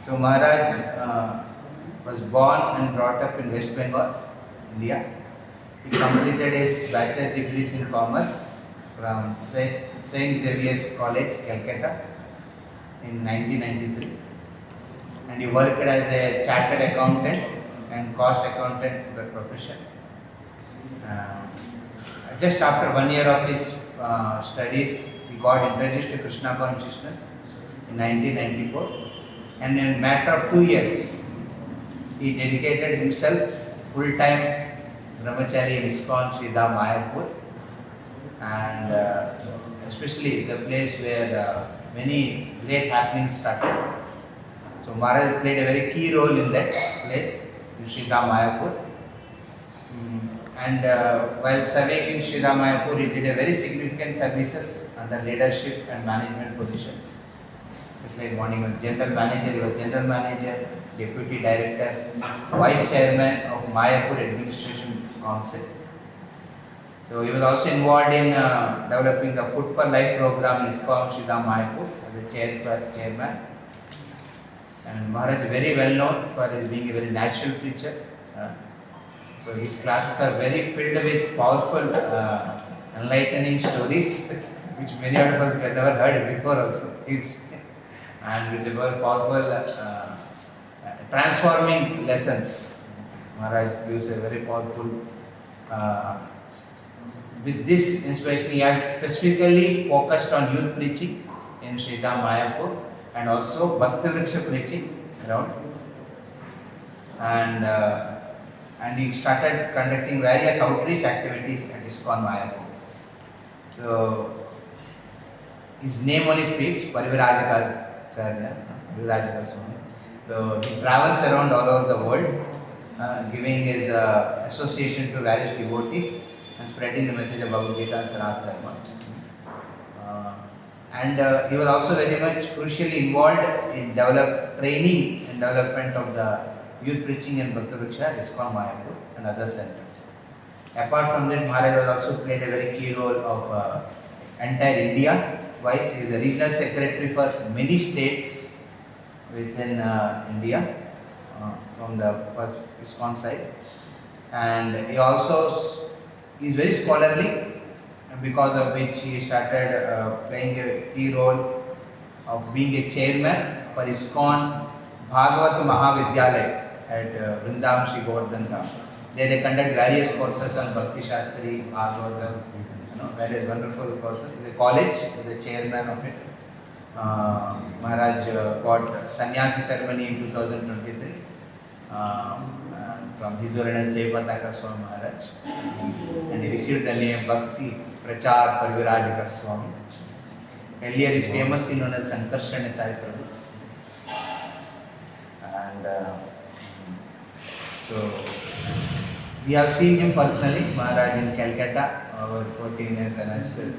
So Maharaj was born and brought up in West Bengal, India. He completed his bachelor degrees in commerce from St. Xavier's College, Calcutta in 1993. And he worked as a chartered accountant and cost accountant by profession. Just after 1 year of his studies, he got introduced to Krishna consciousness in 1994. And in a matter of 2 years, he dedicated himself full-time brahmachari in ISKCON Sri Dham Mayapur, and especially the place where many great happenings started. So Maharaj played a very key role in that place, in Sri Dham Mayapur. And while serving in Sri Dham Mayapur, he did a very significant services under leadership and management positions. It's like morning general manager, he was general manager, deputy director, vice chairman of Mayapur Administration Council. So he was also involved in developing the Food for Life program in ISKCON Sri Dham Mayapur as a chairman. And Maharaj is very well known for his being a very natural preacher. So his classes are very filled with powerful, enlightening stories, which many of us have never heard before also. And with the very powerful, transforming lessons. Maharaj gives a very powerful. With this inspiration, he has specifically focused on youth preaching in Sri Dham Mayapur and also Bhakti preaching around. And he started conducting various outreach activities at ISKCON Mayapur. So his name only speaks, Parivrajakacarya, Swami. So he travels around all over the world, giving his association to various devotees and spreading the message of Bhagavad Gita and Sanatana Dharma. And he was also very much crucially involved in training and development of the youth preaching and Bhakti at ISKCON Mayapur and other centers. Apart from that, Maharaj was also played a very key role of entire India. Wise, he is the regional secretary for many states within India from the ISKCON side. And he also is very scholarly, because of which he started playing a key role of being a chairman for ISKCON Bhagavat Mahavidyalaya at Vrindam Shri Govardhan Dham. There they conduct various courses on Bhakti Shastri, Bhagavatam, various wonderful courses. The college, the chairman of it. Maharaj got sannyasi ceremony in 2023 from His Holiness Swami Maharaj, and he received the name Bhakti Prachar Parivrajakacarya. Earlier is famously known as Sankarshan Prabhu. And so we have seen him personally, Maharaj in Calcutta, over 14 years financial.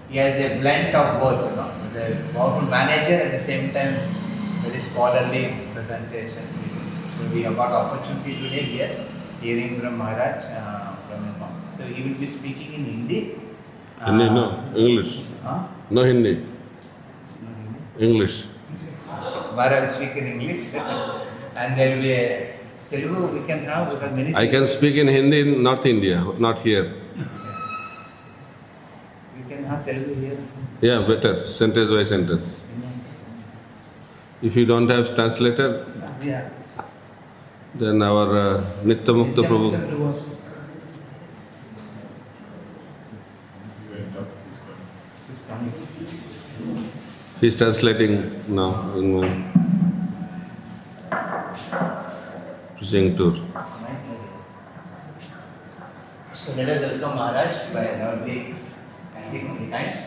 He has a blend of both, with a powerful manager at the same time very scholarly presentation. So we have got opportunity today here, hearing from Maharaj from him. So he will be speaking in Hindi. Hindi, no, English. No Hindi. No Hindi. English. Maharaj will speak in English, and there will be a Telugu we can have, because many. I can speak in Hindi in North India, not here. We can have Telugu here. Yeah, better, sentence by sentence. If you don't have translator, Yeah. then our Nitya Mukta Prabhu, he's translating now in my preaching tour. So let us welcome Maharaj by loudly thanking many times.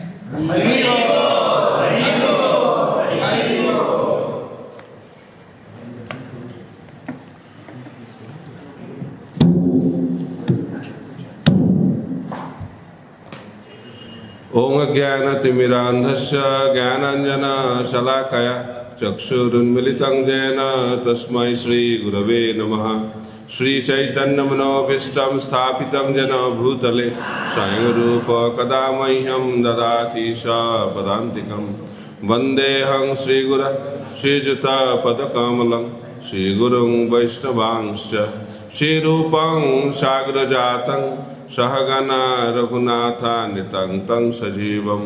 Om Jnana-timirandhasya Jnananjana Shalakaya Chakshurunmilitam Jena Tasmai Shri Gurave Namaha. Shri Chaitanya Manobhishtam Sthapitam Jena Bhutale Swayam Rupa Kadamahyam Dadati Sa Padantikam Vandeham Sri Gura श्रीयुतपदकमलं श्रीगुरुं वैष्णवांश्च श्रीरूपं साग्रजातं सहगना रघुनाथान्वितं तं सजीवं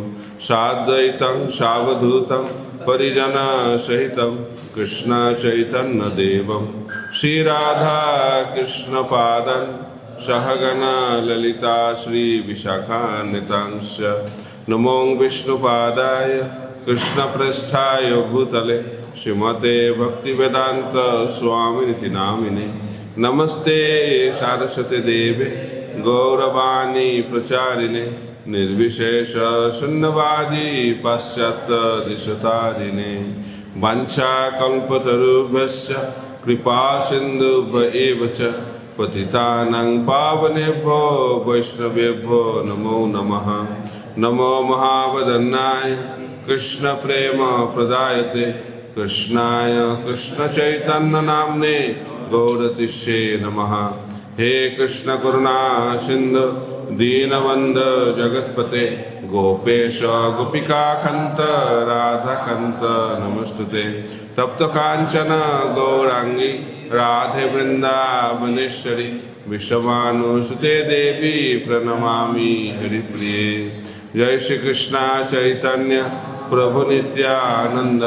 साद्वैतं सावधूतं परिजनसहितं कृष्णचैतन्यदेवं श्रीराधाकृष्णपादं सहगना ललिता श्रीविशाखान्वितांश्च नमो विष्णुपादाय कृष्णप्रेष्ठाय भूतले श्रीमते भक्तिवेदांत स्वामिनिति नामिने नमस्ते सारस्वती देवे गौरवाणी प्रचारिणे निर्विशेष शून्यवादी पाश्चात्य दिशतारिणे वाञ्छाकल्पतरुभ्यश्च कृपा सिन्धुभ्य एव च पतितानां पावनेभ्यो वैष्णवेभ्यो नमो नमः। नमो महावदन्नाय कृष्ण प्रेम प्रदायते कृष्णाय कृष्ण चैतन्य नामने गौरतिष्ये नमः। हे कृष्ण करुणा सिंधु दीनबंधु जगत्पते गोपेश गोपिका कांत राधा कांत नमस्तुते तप्त कांचन गौरांगी राधे वृंदावनेश्वरी विश्वमानुसुते देवी प्रणमामि हरिप्रिये। जय श्री कृष्ण चैतन्य प्रभु नित्यानंद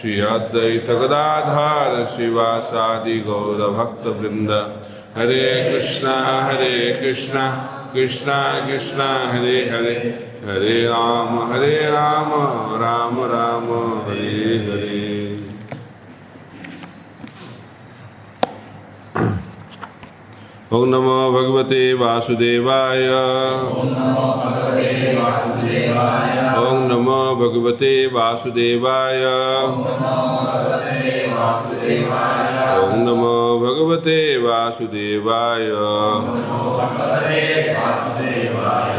श्री अद्वैत गदाधर शिवासादि गौर भक्त वृंद। हरे कृष्णा कृष्णा कृष्णा हरे हरे हरे राम राम राम हरे हरे। ओम नमो भगवते वासुदेवाय ओम नमो भगवते वासुदेवाय ओम नमो भगवते वासुदेवाय।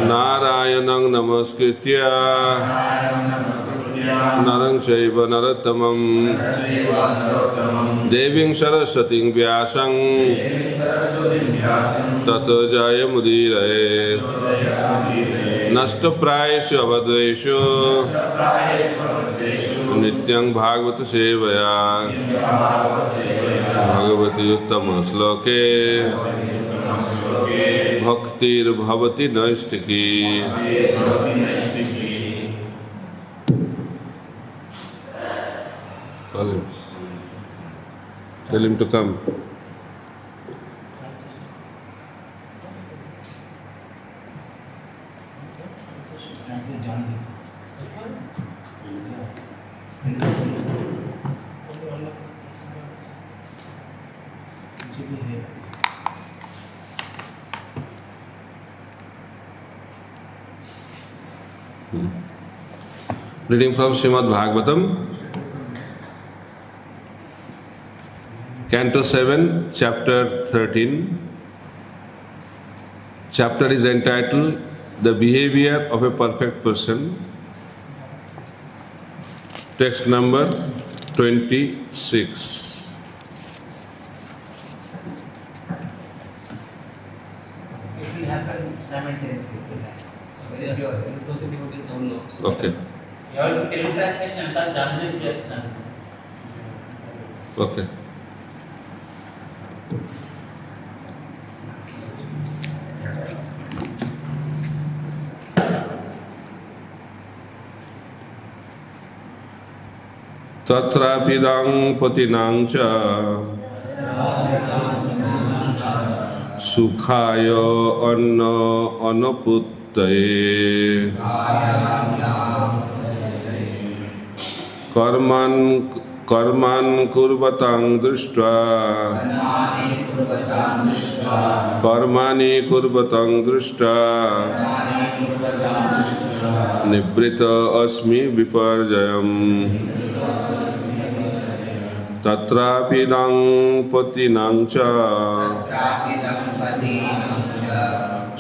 नारायणं नमस्कृत्य नरं चैव नरोत्तमं देवीं सरस्वतीं व्यासं ततो जयमुदीरये। नष्टप्रायेषु अभद्रेषु नित्यं भागवत सेवया भगवती उत्तम श्लोके भक्तिर्भवति नैष्टिकी। Tell him to come. Reading from Srimad Bhagavatam, Canto 7, Chapter 13. Chapter is entitled The Behavior of a Perfect Person. Text number 26. It will happen simultaneously. Okay. Okay. तत्रापिदं पतिनां च सुखाय अन्न अनुपुत्तये कर्मान् कुर्वतां दृष्ट्वा निवृत्त अस्मि विपर्जयम् तत्रापिदं पतिनां च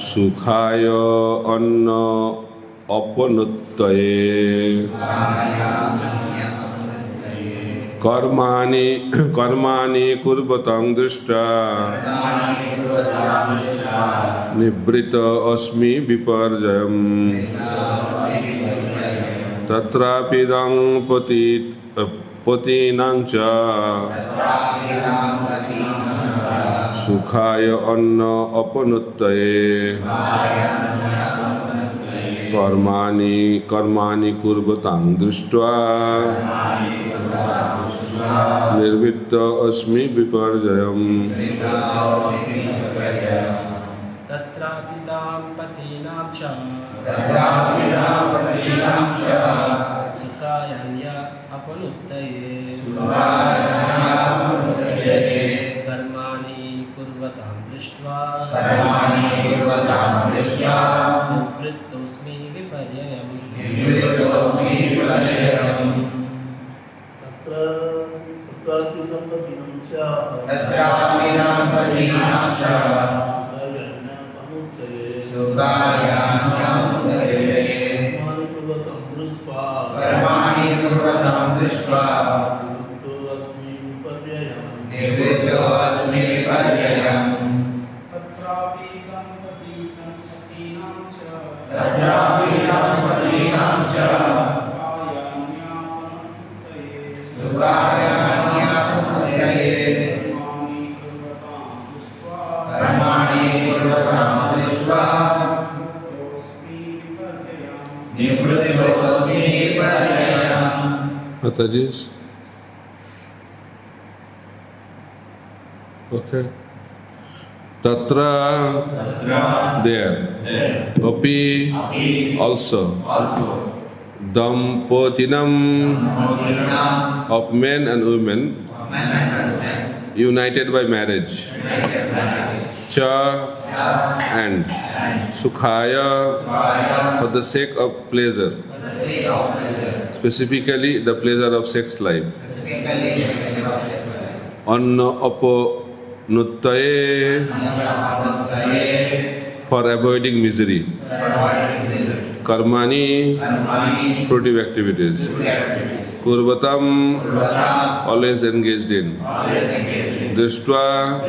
सुखाय अन्न अपनुत्तये कर्माणि कुर्वतां दृष्ट्वा निवृत्त अस्मि विपर्जयम् तत्रापिदं Patinang cha Sukhaya anna apanuttaye Karmani kurvatang drishtva Nirvitta asmi viparjayam Tatrapitam patinam cha Sukayanya apanuttaye Karmani kurvatam drishtva Nivrittosmi viparyayam Mataji's? Okay. Tatra, there. Api, also. Dampotinam, of men and women, united by marriage. Cha, and. Sukhaya, for the sake of pleasure. Specifically, the pleasure of sex life. Anna apo nuttaye, for avoiding misery. Karmani, fruitive activities. Kurvatam, always engaged in. Drishtva,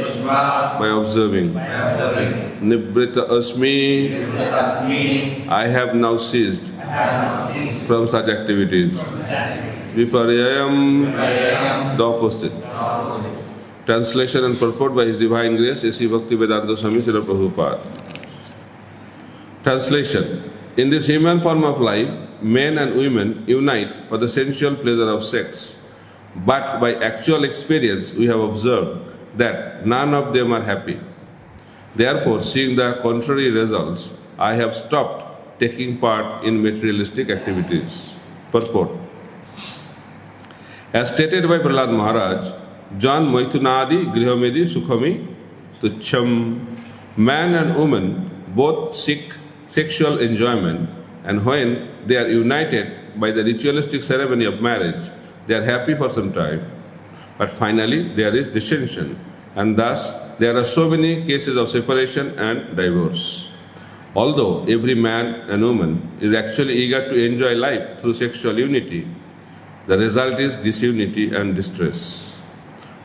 by observing. Nibrita asmi, I have now ceased from such activities. Viparyayam, the opposite. Translation and purport by His Divine Grace, A.C. Bhakti Vedanta Swami Srila Prabhupada. Translation. In this human form of life, men and women unite for the sensual pleasure of sex. But by actual experience, we have observed that none of them are happy. Therefore, seeing the contrary results, I have stopped taking part in materialistic activities. Purport. As stated by Prahlad Maharaj, Jan Maitunadi Grihamedi Sukhami Tucham. Man and woman both seek sexual enjoyment, and when they are united by the ritualistic ceremony of marriage, they are happy for some time. But finally, there is dissension, and thus there are so many cases of separation and divorce. Although every man and woman is actually eager to enjoy life through sexual unity, the result is disunity and distress.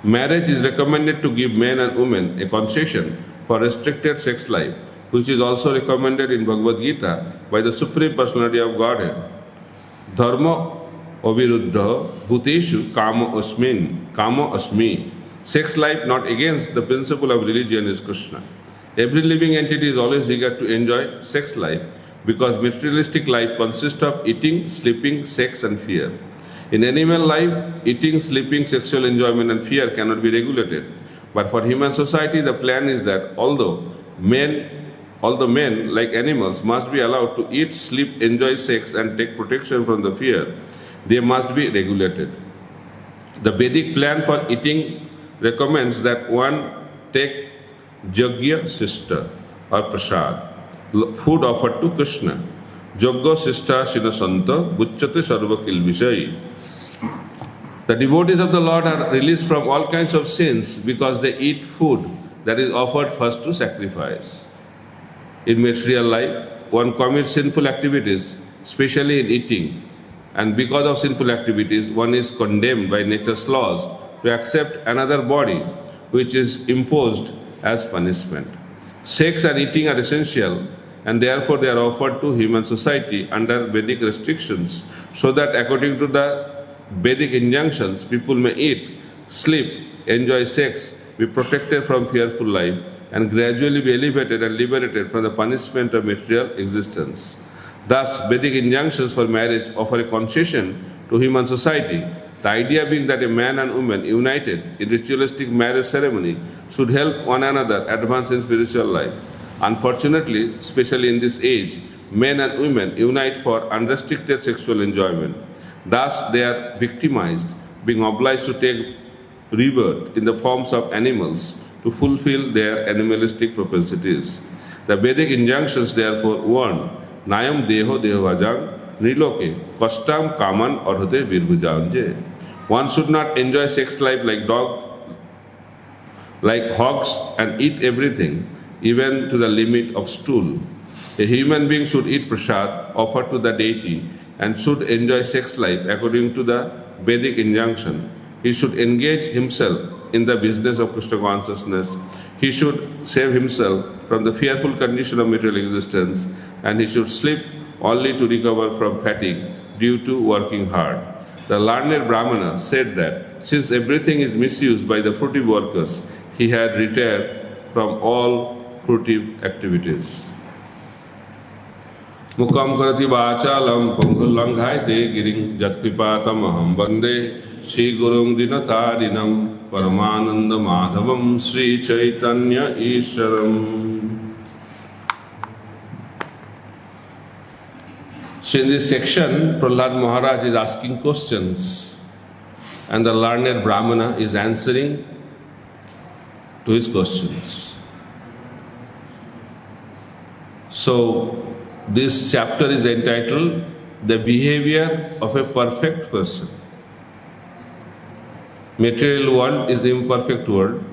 Marriage is recommended to give men and women a concession for restricted sex life, which is also recommended in Bhagavad Gita by the Supreme Personality of Godhead. Dharma aviruddha bhuteshu kama asmi. Sex life not against the principle of religion is Krishna. Every living entity is always eager to enjoy sex life because materialistic life consists of eating, sleeping, sex and fear. In animal life, eating, sleeping, sexual enjoyment and fear cannot be regulated. But for human society, the plan is that although men, like animals, must be allowed to eat, sleep, enjoy sex and take protection from the fear, they must be regulated. The Vedic plan for eating recommends that one take Jagya Sista or Prachar, food offered to Krishna. Jagya Sista Shinasanta Bucchate Sarva Kilvishai. The devotees of the Lord are released from all kinds of sins because they eat food that is offered first to sacrifice. In material life, one commits sinful activities, especially in eating, and because of sinful activities, one is condemned by nature's laws to accept another body which is imposed as punishment. Sex and eating are essential, and therefore they are offered to human society under Vedic restrictions, so that according to the Vedic injunctions, people may eat, sleep, enjoy sex, be protected from fearful life, and gradually be elevated and liberated from the punishment of material existence. Thus, Vedic injunctions for marriage offer a concession to human society. The idea being that a man and woman united in ritualistic marriage ceremony should help one another advance in spiritual life. Unfortunately, especially in this age, men and women unite for unrestricted sexual enjoyment. Thus, they are victimized, being obliged to take rebirth in the forms of animals to fulfill their animalistic propensities. The Vedic injunctions therefore warn, Nayam deho dehovajang, Niloke, Kostam Kaman Orhote Virbhujanje. One should not enjoy sex life like hogs, and eat everything, even to the limit of stool. A human being should eat prasad offered to the deity and should enjoy sex life according to the Vedic injunction. He should engage himself in the business of Krishna consciousness. He should save himself from the fearful condition of material existence, and he should sleep only to recover from fatigue due to working hard. The learned Brahmana said that since everything is misused by the fruitive workers, he had retired from all fruitive activities. Mukam karati vachalam pangulanghaite giring jatpipatam aham bande Shri Gurung Dinatarinam Paramananda Madhavam Sri Chaitanya Isharam. So in this section, Prahlad Maharaj is asking questions and the learned Brahmana is answering to his questions. So this chapter is entitled The Behavior of a Perfect Person. Material world is the imperfect world,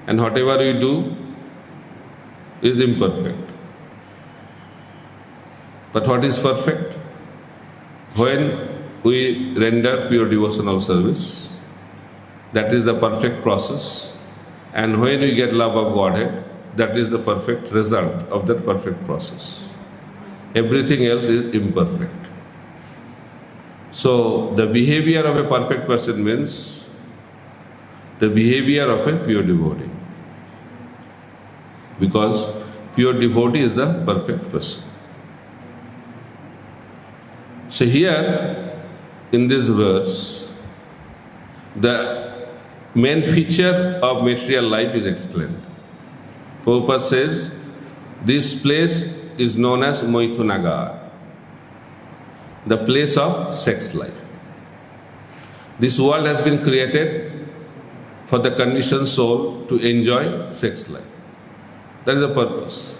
and whatever we do is imperfect. But what is perfect? When we render pure devotional service, that is the perfect process. And when we get love of Godhead, that is the perfect result of that perfect process. Everything else is imperfect. So the behavior of a perfect person means the behavior of a pure devotee. Because pure devotee is the perfect person. So here, in this verse, the main feature of material life is explained. Prabhupada says, this place is known as Maithunagar, the place of sex life. This world has been created for the conditioned soul to enjoy sex life. That is the purpose.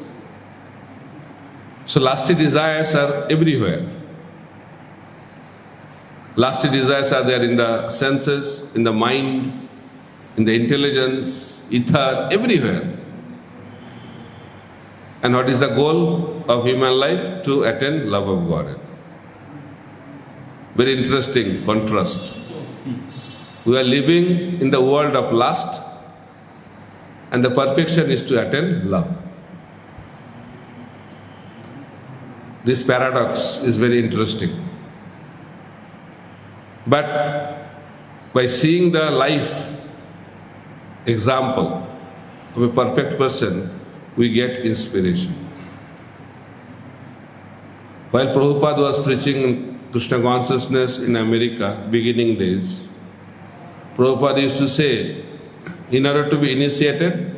So lusty desires are everywhere. Lusty desires are there in the senses, in the mind, in the intelligence, ether, everywhere. And what is the goal of human life? To attain love of God. Very interesting contrast. We are living in the world of lust, and the perfection is to attain love. This paradox is very interesting. But by seeing the life example of a perfect person, we get inspiration. While Prabhupada was preaching Krishna consciousness in America, beginning days, Prabhupada used to say, in order to be initiated,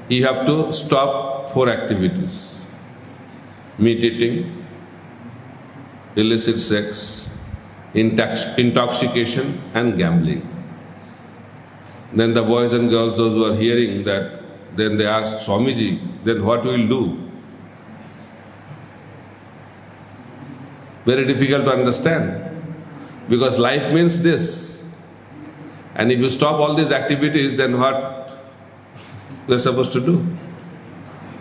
you have to stop 4 activities: meat eating, illicit sex, intoxication and gambling. Then the boys and girls, those who are hearing that, then they ask, Swamiji, then what we will do? Very difficult to understand, because life means this. And if you stop all these activities, then what we are supposed to do?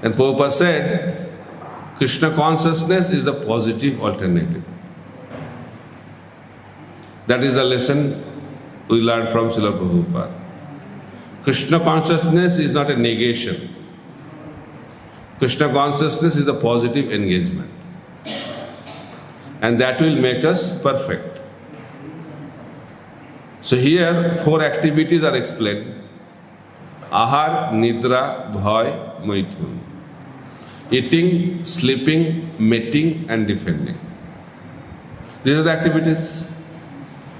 And Prabhupada said, Krishna consciousness is the positive alternative. That is the lesson we learned from Srila Prabhupada. Krishna consciousness is not a negation. Krishna consciousness is a positive engagement. and that will make us perfect. So here 4 activities are explained. Ahar, Nidra, Bhay, Maithun. Eating, sleeping, mating and defending. These are the activities.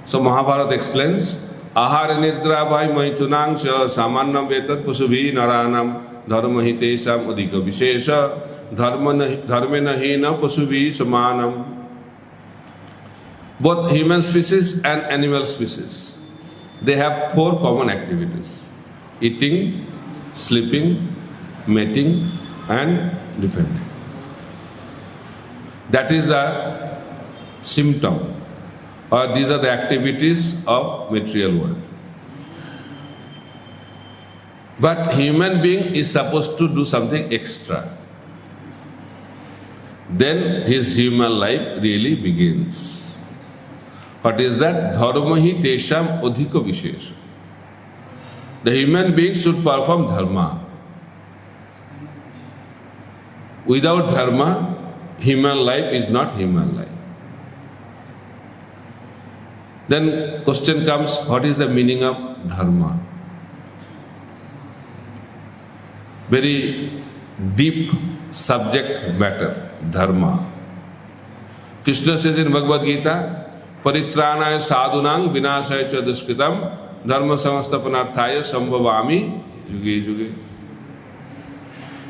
So Mahabharata explains, Ahar, Nidra, Bhay, Maithunang cha samannam vetat pusubhi naranam dharma hitesham adhika vishesha dharmena hina pusubhi samanam. Both human species and animal species, they have 4 common activities: eating, sleeping, mating and defending. That is the symptom, or these are the activities of material world. But human being is supposed to do something extra. Then his human life really begins. What is that? Dharma hi tesham adhika vishesha. The human being should perform dharma. Without dharma, human life is not human life. Then question comes, what is the meaning of dharma? Very deep subject matter, dharma. Krishna says in Bhagavad Gita, Paritranaya sadhunang vinasaya cha duskritam dharma samasthapanarthaya sambhavami yuge yuge.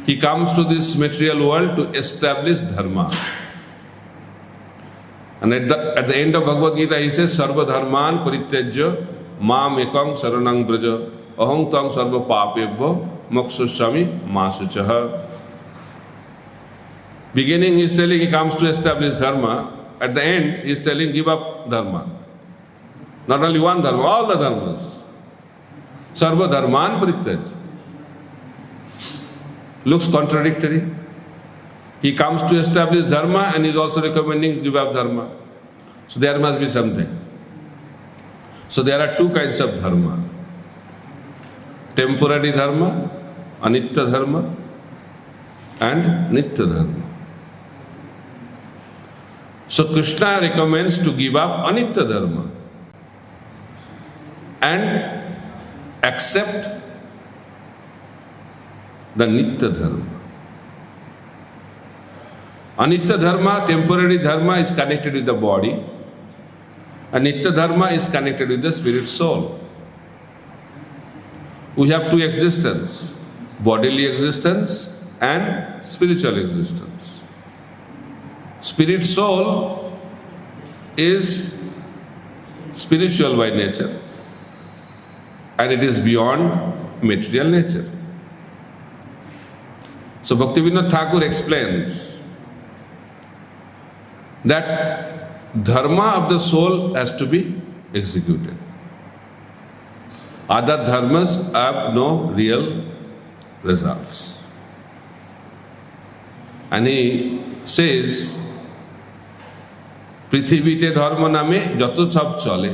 He comes to this material world to establish dharma. And at the end of Bhagavad Gita, he says, Sarva dharman parityajya mam ekam saranang braja aham tam sarva papebhyo mokshushami masuchaha. Beginning he is telling he comes to establish dharma. At the end he is telling give up dharma. Not only one dharma, all the dharmas. Sarva dharman parityajya. Looks contradictory. He comes to establish dharma and is also recommending give up dharma. So there must be something. So there are 2 kinds of dharma. Temporary dharma, anitya dharma and nitya dharma. So Krishna recommends to give up anitya dharma and accept the nitya dharma. Anitya dharma, temporary dharma, is connected with the body, and nitya dharma is connected with the spirit soul. We have 2 existence, bodily existence and spiritual existence. Spirit soul is spiritual by nature and it is beyond material nature. So Bhaktivinoda Thakur explains that dharma of the soul has to be executed. Other dharmas have no real results. And he says, পৃথিবীতে ধর্ম নামে যত সব চলে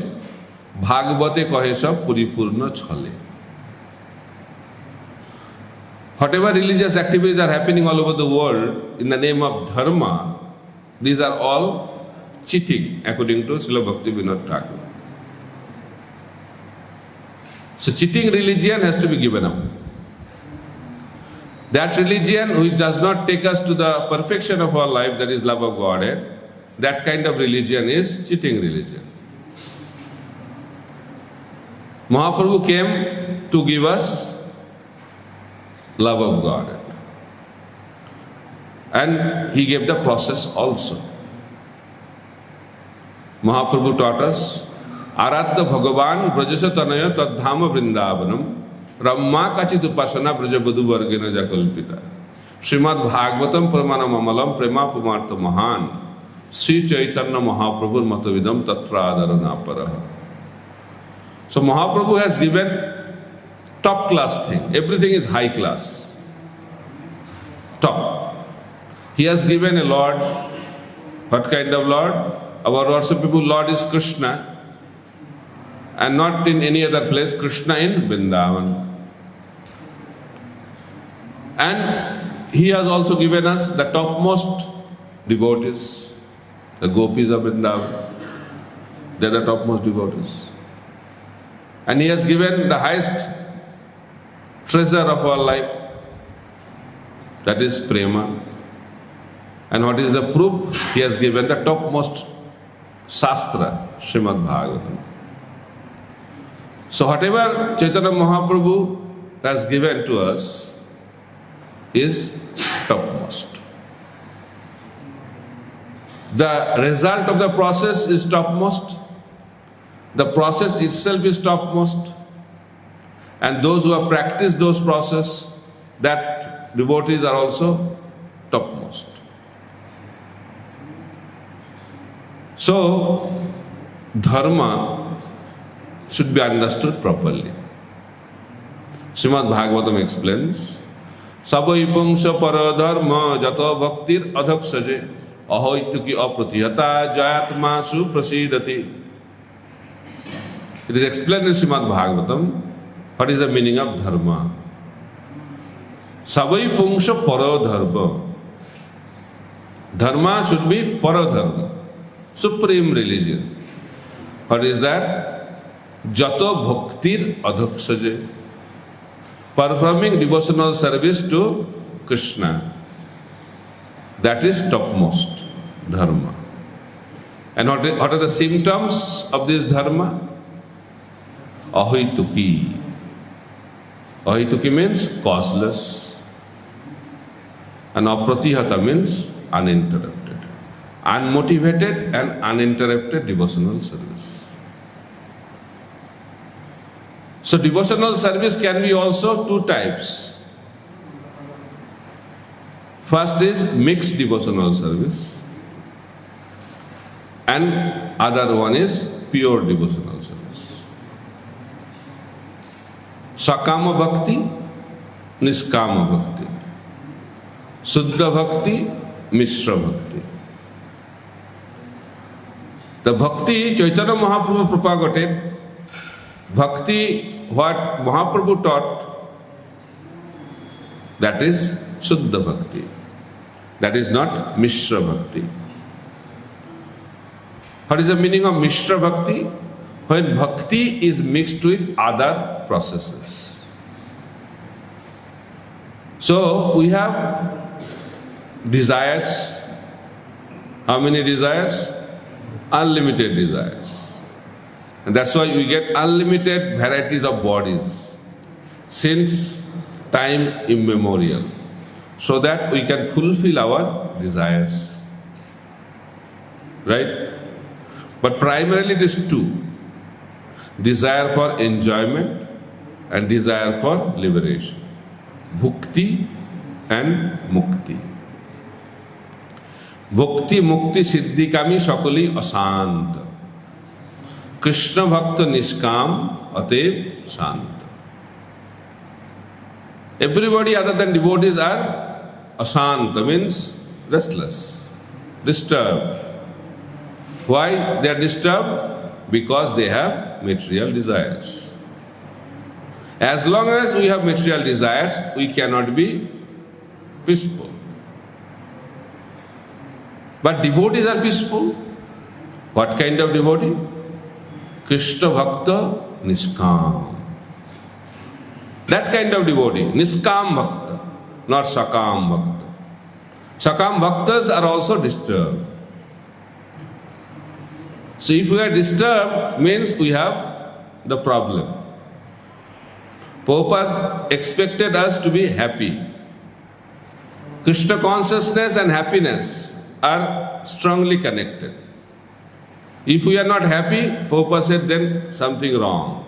ভাগবতে কহে সব পরিপূর্ণ ছলে. Whatever religious activities are happening all over the world in the name of dharma, these are all cheating according to Srila Bhaktivinoda Thakur. So cheating religion has to be given up. That religion which does not take us to the perfection of our life, that is love of Godhead, that kind of religion is cheating religion. Mahaprabhu came to give us love of Godhead. And he gave the process also. Mahaprabhu taught us, Aradha Bhagavan Brajasa Tanaya Tadhama Vrindavanam Ramma Kachit Upasana Brajabadu Vargena Jakalpita Srimad Bhagavatam Pramanam Amalam Prema Pumartha Mahan Sri Chaitanya Mahaprabhu Matavidam Tatra Adarana Paraha. So Mahaprabhu has given top class thing. Everything is high class. Top. He has given a Lord. What kind of Lord? Our worshipable Lord is Krishna, and not in any other place. Krishna in Vrindavan. And he has also given us the topmost devotees, The gopis of Vrindavan, they are the topmost devotees. And he has given the highest treasure of our life, that is prema. And what is the proof? He has given the topmost Shastra, Srimad Bhagavatam. So whatever Chaitanya Mahaprabhu has given to us is topmost. The result of the process is topmost. The process itself is topmost. And those who have practiced those process, that devotees are also topmost. So, dharma should be understood properly. Srimad Bhagavatam explains, Sabai pungsha para dharma jato bhaktir adhaksaje ahoituki apratihata jayatma suprasidati. It is explained in Srimad Bhagavatam what is the meaning of dharma. Sabai pungsha para dharma. Dharma should be para dharma, supreme religion. What is that? Jato bhaktir adhaksaje. Performing devotional service to Krishna. That is topmost dharma. And what are the symptoms of this dharma? Ahituki. Ahituki means causeless. And apratihata means uninterrupted. Unmotivated and uninterrupted devotional service. So devotional service can be also two types. First is mixed devotional service, and other one is pure devotional service. Sakama bhakti, niskama bhakti. Suddha bhakti, mishra bhakti. The bhakti Chaitanya Mahaprabhu propagated, bhakti what Mahaprabhu taught, that is Suddha Bhakti. That is not Mishra Bhakti. What is the meaning of Mishra Bhakti? When Bhakti is mixed with other processes. So we have desires. How many desires? Unlimited desires. And that's why we get unlimited varieties of bodies since time immemorial, so that we can fulfill our desires. Right? But primarily these two, desire for enjoyment and desire for liberation. Bhukti and Mukti. Bhukti, Mukti, Siddhikami, Sakali, Asant. Krishna Bhakta Niskam Atev Shant. Everybody other than devotees are Asanta, means restless, disturbed. Why they are disturbed? Because they have material desires. As long as we have material desires, we cannot be peaceful. But devotees are peaceful. What kind of devotee? Krishna Bhakta Niskam. That kind of devotee, Niskam Bhakta, not Sakam Bhakta. Sakam Bhaktas are also disturbed. So if we are disturbed, means we have the problem. Prabhupada expected us to be happy. Krishna consciousness and happiness are strongly connected. If we are not happy, Prabhupada said, then something wrong.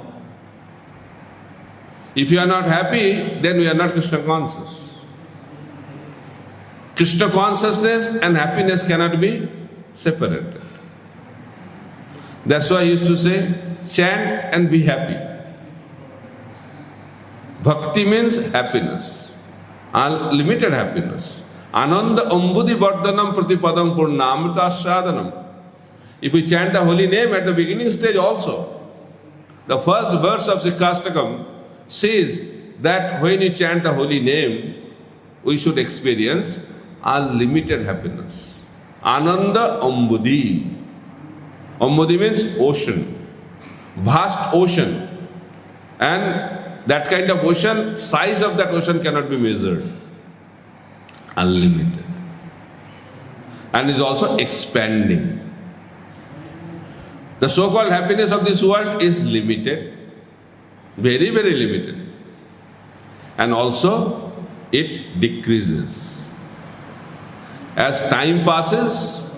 If you are not happy, then we are not Krishna conscious. Krishna consciousness and happiness cannot be separated. That's why I used to say, chant and be happy. Bhakti means happiness, unlimited happiness. Ananda ambudi vardhanam pratipadam purnamrita sadhanam. If we chant the holy name at the beginning stage also, the first verse of Sikastakam says that when you chant the holy name, we should experience unlimited happiness. Ananda Ambudi. Ambudi means ocean. Vast ocean. And that kind of ocean, size of that ocean cannot be measured. Unlimited. And is also expanding. The so-called happiness of this world is limited. Very, very limited. And also, it decreases. As time passes,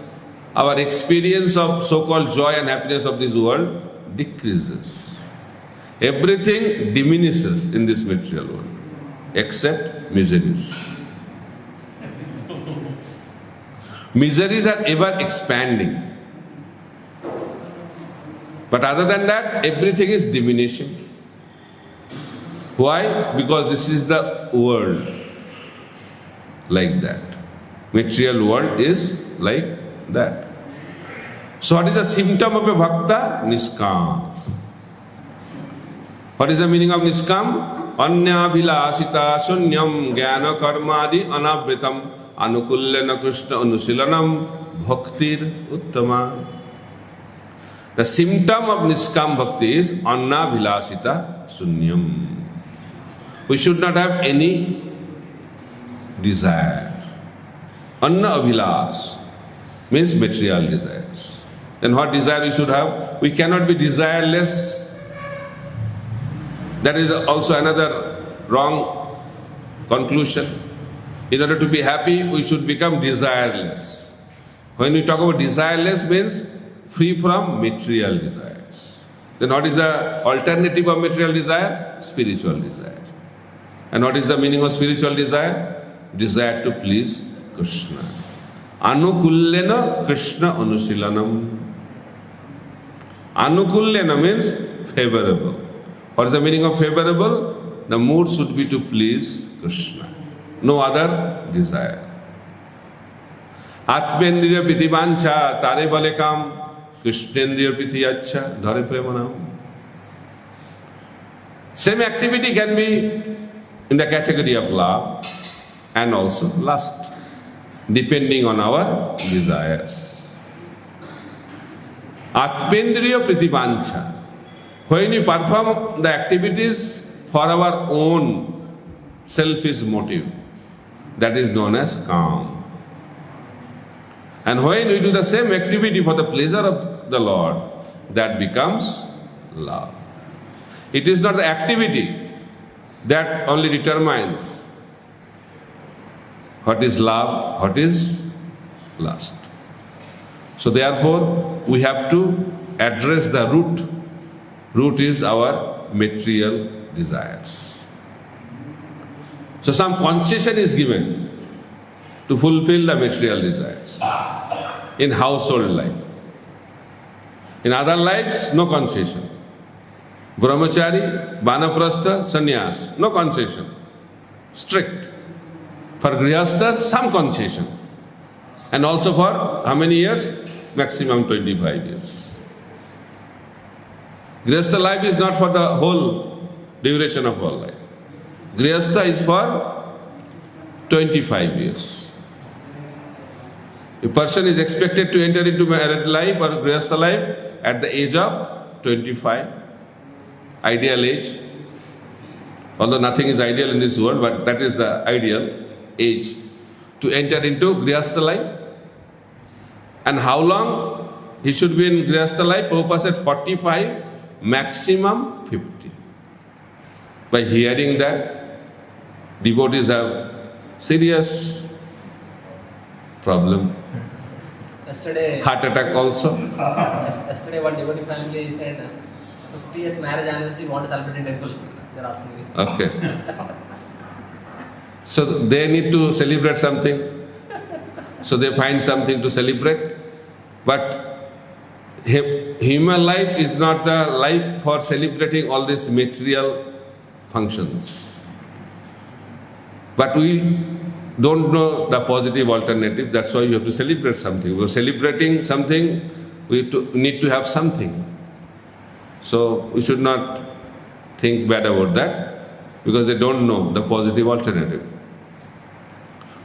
our experience of so-called joy and happiness of this world decreases. Everything diminishes in this material world, except miseries. Miseries are ever expanding. But other than that, everything is diminishing. Why? Because this is the world like that. Material world is like that. So what is the symptom of a bhakta? Niskam. What is the meaning of niskam? Anyabhilasita sunyam jnana karmadi anavritam anukullena krishna anusilanam bhaktir uttama. The symptom of niskam bhakti is anyabhilasita sunyam. We should not have any desire. Anna abhilas means material desires. Then what desire we should have? We cannot be desireless. That is also another wrong conclusion. In order to be happy, we should become desireless. When we talk about desireless means free from material desires. Then what is the alternative of material desire? Spiritual desire. And what is the meaning of spiritual desire? Desire to please Krishna. Anukullena Krishna anusilanam. Anukullena means favorable. What is the meaning of favorable? The mood should be to please Krishna. No other desire. Atmendriya pitivancha tare bale kam Krishnendriya piti acha dhare premanam. Same activity can be in the category of love and also lust, depending on our desires. Atmendriya pritibhancha. When we perform the activities for our own selfish motive, that is known as calm. And when we do the same activity for the pleasure of the Lord, that becomes love. It is not the activity that only determines what is love, what is lust. So therefore, we have to address the root. Root is our material desires. So some concession is given to fulfill the material desires in household life. In other lives, no concession. Brahmachari, Vanaprastha, Sannyas, no concession. Strict. For Grihastha, some concession. And also for how many years? Maximum 25 years. Grihastha life is not for the whole duration of our life. Grihastha is for 25 years. A person is expected to enter into married life or Grihastha life at the age of 25. Ideal age. Although nothing is ideal in this world, but that is the ideal age to enter into Grihastha life. And how long he should be in Grihastha life? Prabhupada said 45, maximum 50. By hearing that, devotees have serious problem. Yesterday, Heart attack also. yesterday one devotee family said 50th marriage anniversary want to celebrate in temple. They're asking me. Okay. So they need to celebrate something. So they find something to celebrate. But human life is not the life for celebrating all these material functions. But we don't know the positive alternative. That's why you have to celebrate something. We're celebrating something, we need to have something. So we should not think bad about that because they don't know the positive alternative.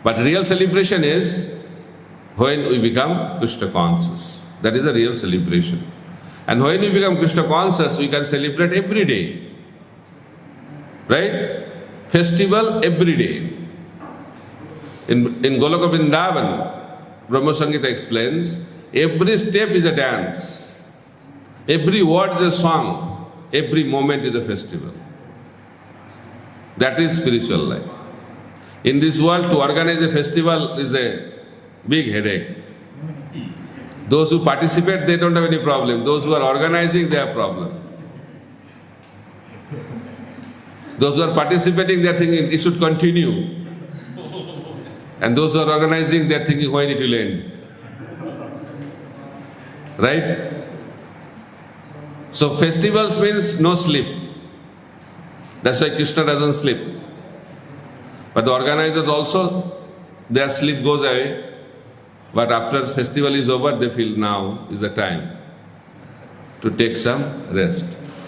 But real celebration is when we become Krishna conscious. That is a real celebration. And when we become Krishna conscious, we can celebrate every day. Right? Festival every day. In Goloka Vrindavan, Brahma Sangita explains, every step is a dance. Every word is a song. Every moment is a festival. That is spiritual life. In this world, to organize a festival is a big headache. Those who participate, they don't have any problem. Those who are organizing, they have problem. Those who are participating, they are thinking it should continue. And those who are organizing, they are thinking when it will end. Right? So festivals means no sleep. That's why Krishna doesn't sleep. But the organizers also, their sleep goes away. But after festival is over, they feel now is the time to take some rest.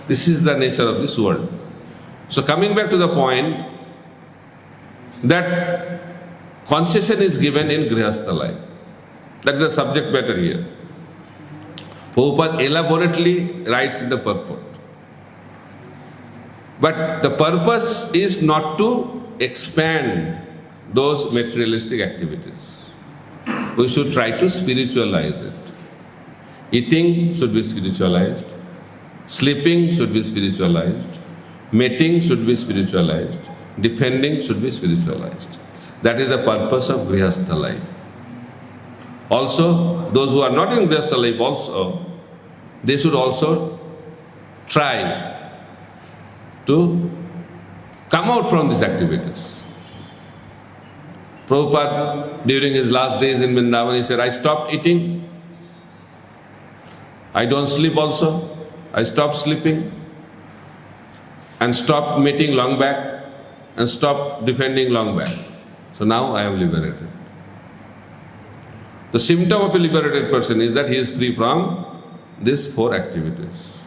This is the nature of this world. So coming back to the point that concession is given in Grihastha life. That is the subject matter here. Prabhupada elaborately writes in the purport. But the purpose is not to expand those materialistic activities. We should try to spiritualize it. Eating should be spiritualized. Sleeping should be spiritualized. Mating should be spiritualized. Defending should be spiritualized. That is the purpose of Grihastha life. Also, those who are not in Grihastha life also, they should also try to come out from these activities. Prabhupada, during his last days in Vrindavan, he said, I stopped eating. I don't sleep also. I stopped sleeping. And stopped mating long back. And stopped defending long back. So now I am liberated. The symptom of a liberated person is that he is free from these four activities.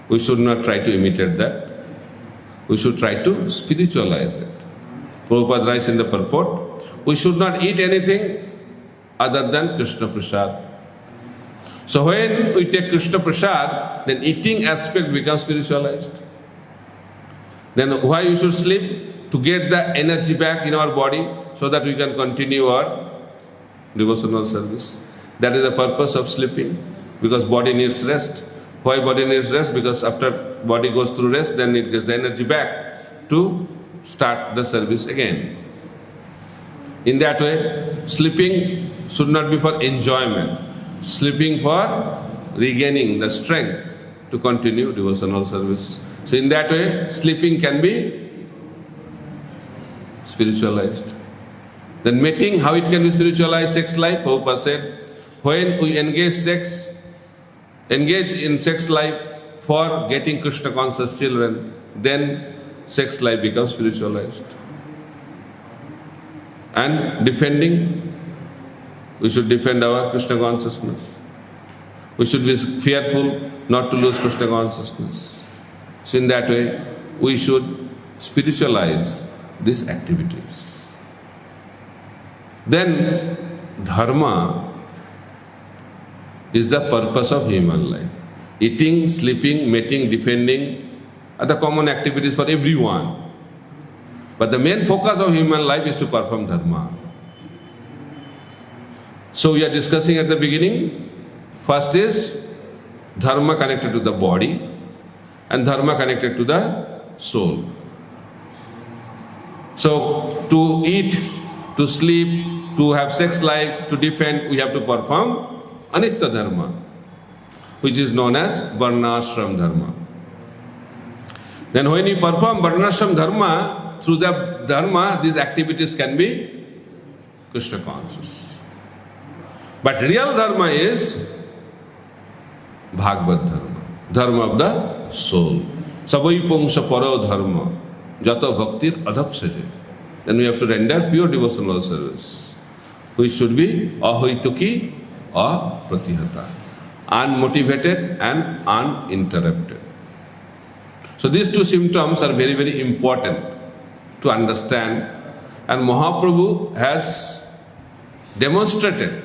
We should not try to imitate that. We should try to spiritualize it. Prabhupada writes in the purport, we should not eat anything other than Krishna Prasad. So when we take Krishna Prasad, then eating aspect becomes spiritualized. Then why you should sleep? To get the energy back in our body so that we can continue our devotional service. That is the purpose of sleeping, because body needs rest. Why body needs rest? Because after body goes through rest, then it gets the energy back to start the service again. In that way, sleeping should not be for enjoyment. Sleeping for regaining the strength to continue devotional service. So in that way, sleeping can be spiritualized. Then mating, how it can be spiritualized? Sex life, Prabhupada said, when we engage in sex life for getting Krishna conscious children, then sex life becomes spiritualized. And defending, we should defend our Krishna consciousness. We should be fearful not to lose Krishna consciousness. So in that way, we should spiritualize these activities. Then, dharma is the purpose of human life. Eating, sleeping, mating, defending are the common activities for everyone. But the main focus of human life is to perform dharma. So we are discussing at the beginning, first is dharma connected to the body and dharma connected to the soul. So to eat, to sleep, to have sex life, to defend, we have to perform anitya dharma, which is known as varnashram dharma. Then when you perform varnashram dharma, through the dharma, these activities can be Krishna conscious. But real dharma is Bhagavad dharma, dharma of the soul. Savai pungsha paro dharma, jata bhaktir adhakshaje. Then we have to render pure devotional service, which should be ahoituki or pratihata, unmotivated and uninterrupted. So these two symptoms are very, very important to understand. And Mahaprabhu has demonstrated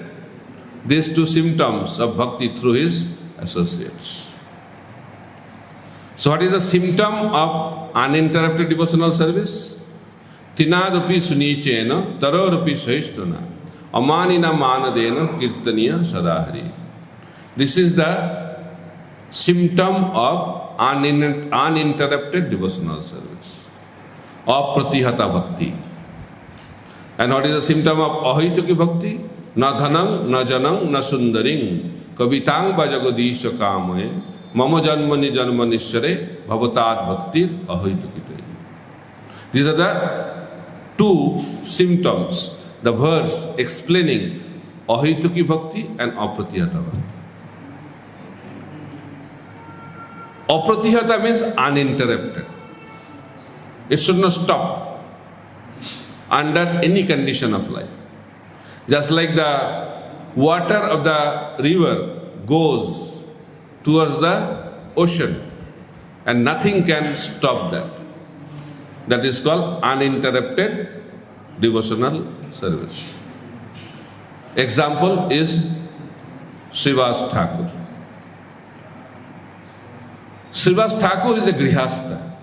these two symptoms of bhakti through his associates. So what is the symptom of uninterrupted devotional service? Tinadupi sunichena tarorupi sahishnuna amanina manadena kirtaniya sadahari. This is the symptom of uninterrupted devotional service. Apratihata bhakti. And what is the symptom of ahituki bhakti? Na dhanam, na janam, na sundaring, kavitang bajagodisha kamaye, mama janmani janmanishare, bhavatat bhakti ahituki. These are the two symptoms, the verse explaining ahituki bhakti and apratihata bhakti. Apratihata means uninterrupted. It should not stop under any condition of life. Just like the water of the river goes towards the ocean and nothing can stop that. That is called uninterrupted devotional service. Example is Srivas Thakur. Srivas Thakur is a Grihastha.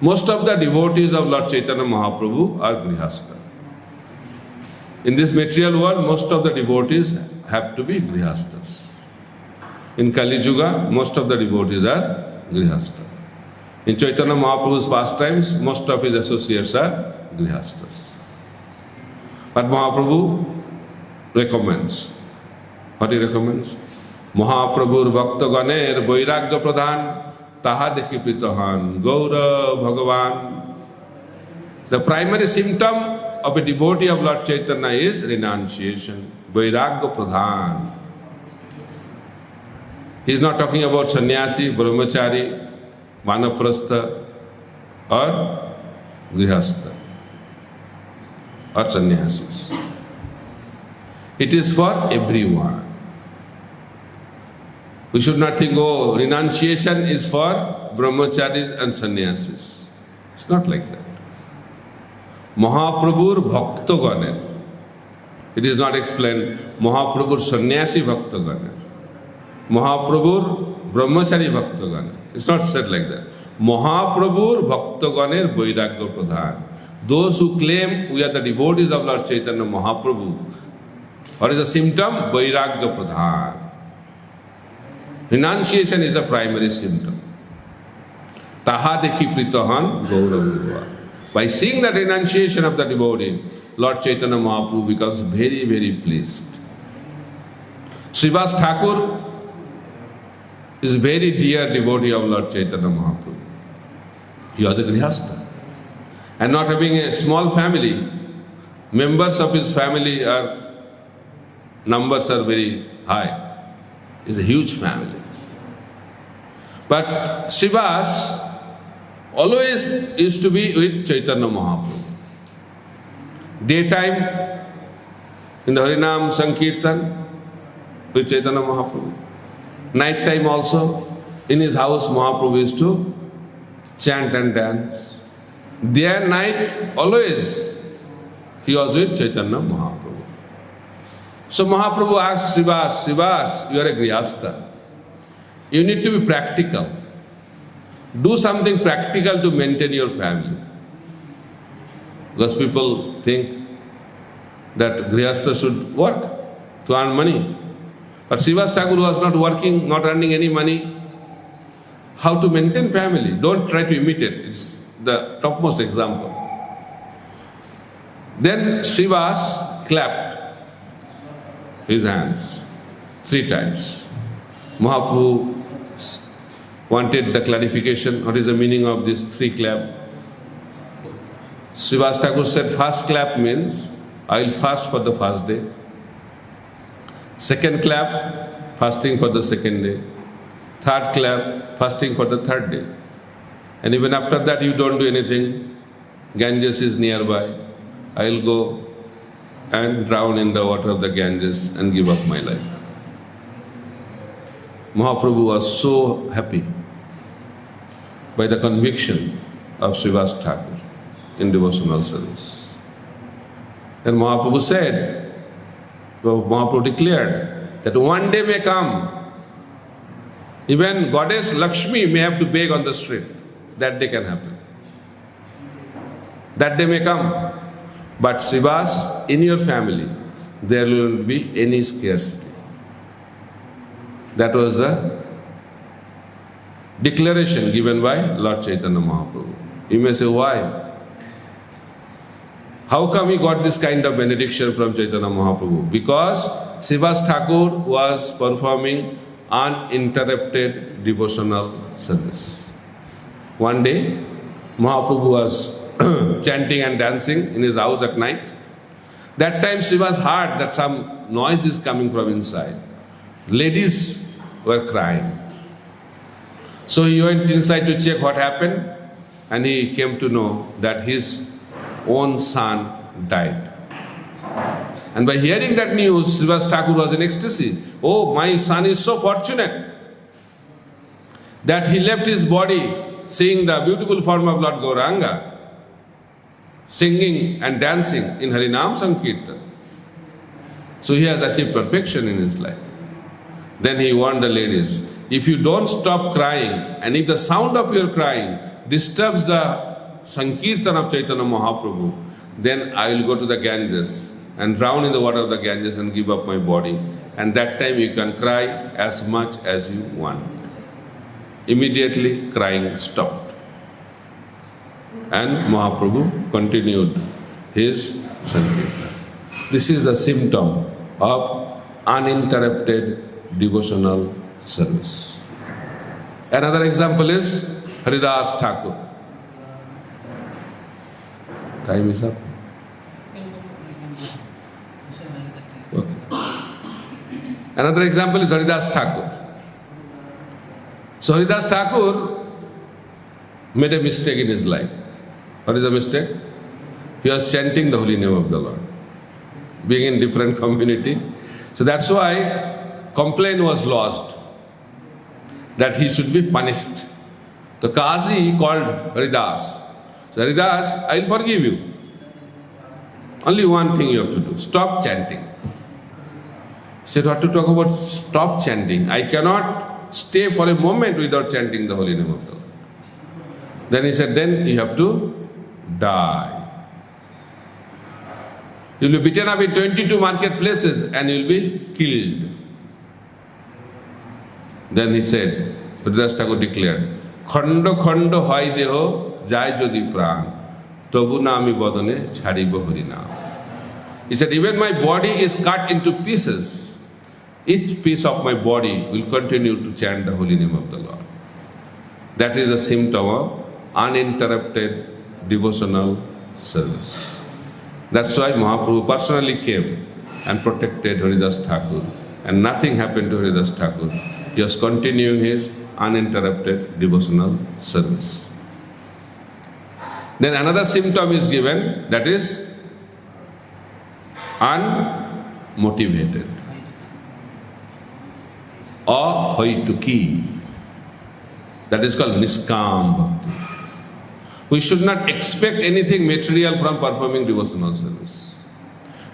Most of the devotees of Lord Chaitanya Mahaprabhu are Grihastha. In this material world, most of the devotees have to be Grihasthas. In Kali Yuga, most of the devotees are Grihastha. In Chaitanya Mahaprabhu's pastimes, most of his associates are Grihasthas. But Mahaprabhu recommends. What he recommends? Mahaprabhur Bhakta Ganer Vairagya Pradhan Taha Dekhi Pritahan Gaura Bhagavan. The primary symptom of a devotee of Lord Chaitanya is renunciation. Vairagya Pradhan. He is not talking about sannyasi, brahmachari, vanaprastha or grihastha or sannyasis. It is for everyone. We should not think, oh, renunciation is for brahmacharis and sannyasis. It's not like that. Mahaprabhur Bhakta Ganer. It is not explained Mahaprabhur Sannyasi Bhakta Ganer. Mahaprabhur Brahmachari Bhakta Ganer. It's not said like that. Mahaprabhur Bhakta Ganer Vairagya Pradhan. Those who claim we are the devotees of Lord Chaitanya Mahaprabhu. What is the symptom? Vairagya Pradhan. Renunciation is the primary symptom. Taha dekhi pritahan gaura. By seeing the renunciation of the devotee, Lord Chaitanya Mahaprabhu becomes very, very pleased. Srivas Thakur is very dear devotee of Lord Chaitanya Mahaprabhu. He was a Grihastha. And not having a small family, members of his family numbers are very high. It's a huge family. But Srivas always used to be with Chaitanya Mahaprabhu. Daytime in the Harinam Sankirtan with Chaitanya Mahaprabhu. Night time also in his house Mahaprabhu used to chant and dance. Day and night always he was with Chaitanya Mahaprabhu. So Mahaprabhu asked Srivas, Srivas, you are a Grihastha. You need to be practical. Do something practical to maintain your family. Because people think that Grihastha should work to earn money. But Srivas Thakur was not working, not earning any money. How to maintain family? Don't try to imitate. It's the topmost example. Then Srivas clapped his hands 3 times. Mahaprabhu wanted the clarification. What is the meaning of this 3 clap? Srivas Thakur said, first clap means I will fast for the first day. Second clap, fasting for the second day. Third clap, fasting for the third day. And even after that you don't do anything. Ganges is nearby. I will go and drown in the water of the Ganges and give up my life. Mahaprabhu was so happy by the conviction of Srivas Thakur in devotional service. And Mahaprabhu said, So Mahaprabhu declared that one day may come, even goddess Lakshmi may have to beg on the street. That day can happen. That day may come. But Srivas, in your family, there will not be any scarcity. That was the declaration given by Lord Chaitanya Mahaprabhu. You may say, why? How come he got this kind of benediction from Chaitanya Mahaprabhu? Because Srivas Thakur was performing uninterrupted devotional service. One day, Mahaprabhu was chanting and dancing in his house at night. That time Srivas heard that some noise is coming from inside. Ladies were crying. So he went inside to check what happened, and he came to know that his own son died. And by hearing that news, Srivas Thakur was in ecstasy. Oh, my son is so fortunate that he left his body seeing the beautiful form of Lord Gauranga, singing and dancing in Harinam Sankirtan. So he has achieved perfection in his life. Then he warned the ladies, if you don't stop crying, and if the sound of your crying disturbs the Sankirtan of Chaitanya Mahaprabhu, then I will go to the Ganges and drown in the water of the Ganges and give up my body. And that time you can cry as much as you want. Immediately crying stopped. And Mahaprabhu continued his Sankirtan. This is the symptom of uninterrupted devotional service. Another example is Haridas Thakur. Time is up. Okay. Another example is Haridas Thakur. So Haridas Thakur made a mistake in his life. What is the mistake? He was chanting the holy name of the Lord, being in different community. So that's why complaint was lodged that he should be punished. The Qazi called Haridas. So Haridas, I will forgive you. Only one thing you have to do, stop chanting. He said, what to talk about stop chanting? I cannot stay for a moment without chanting the holy name of the Lord. Then he said, then you have to die. You will be beaten up in 22 marketplaces and you will be killed. Then he said, Haridas Thakur declared, Khanda khanda hoy deho jai jodi pran, tobu na ami bodone chhadibo harinam. He said, even my body is cut into pieces. Each piece of my body will continue to chant the holy name of the Lord. That is a symptom of uninterrupted devotional service. That's why Mahaprabhu personally came and protected Haridas Thakur, and nothing happened to Haridas Thakur. He was continuing his uninterrupted devotional service. Then another symptom is given, that is unmotivated. Ahoituki. That is called Niskam Bhakti. We should not expect anything material from performing devotional service.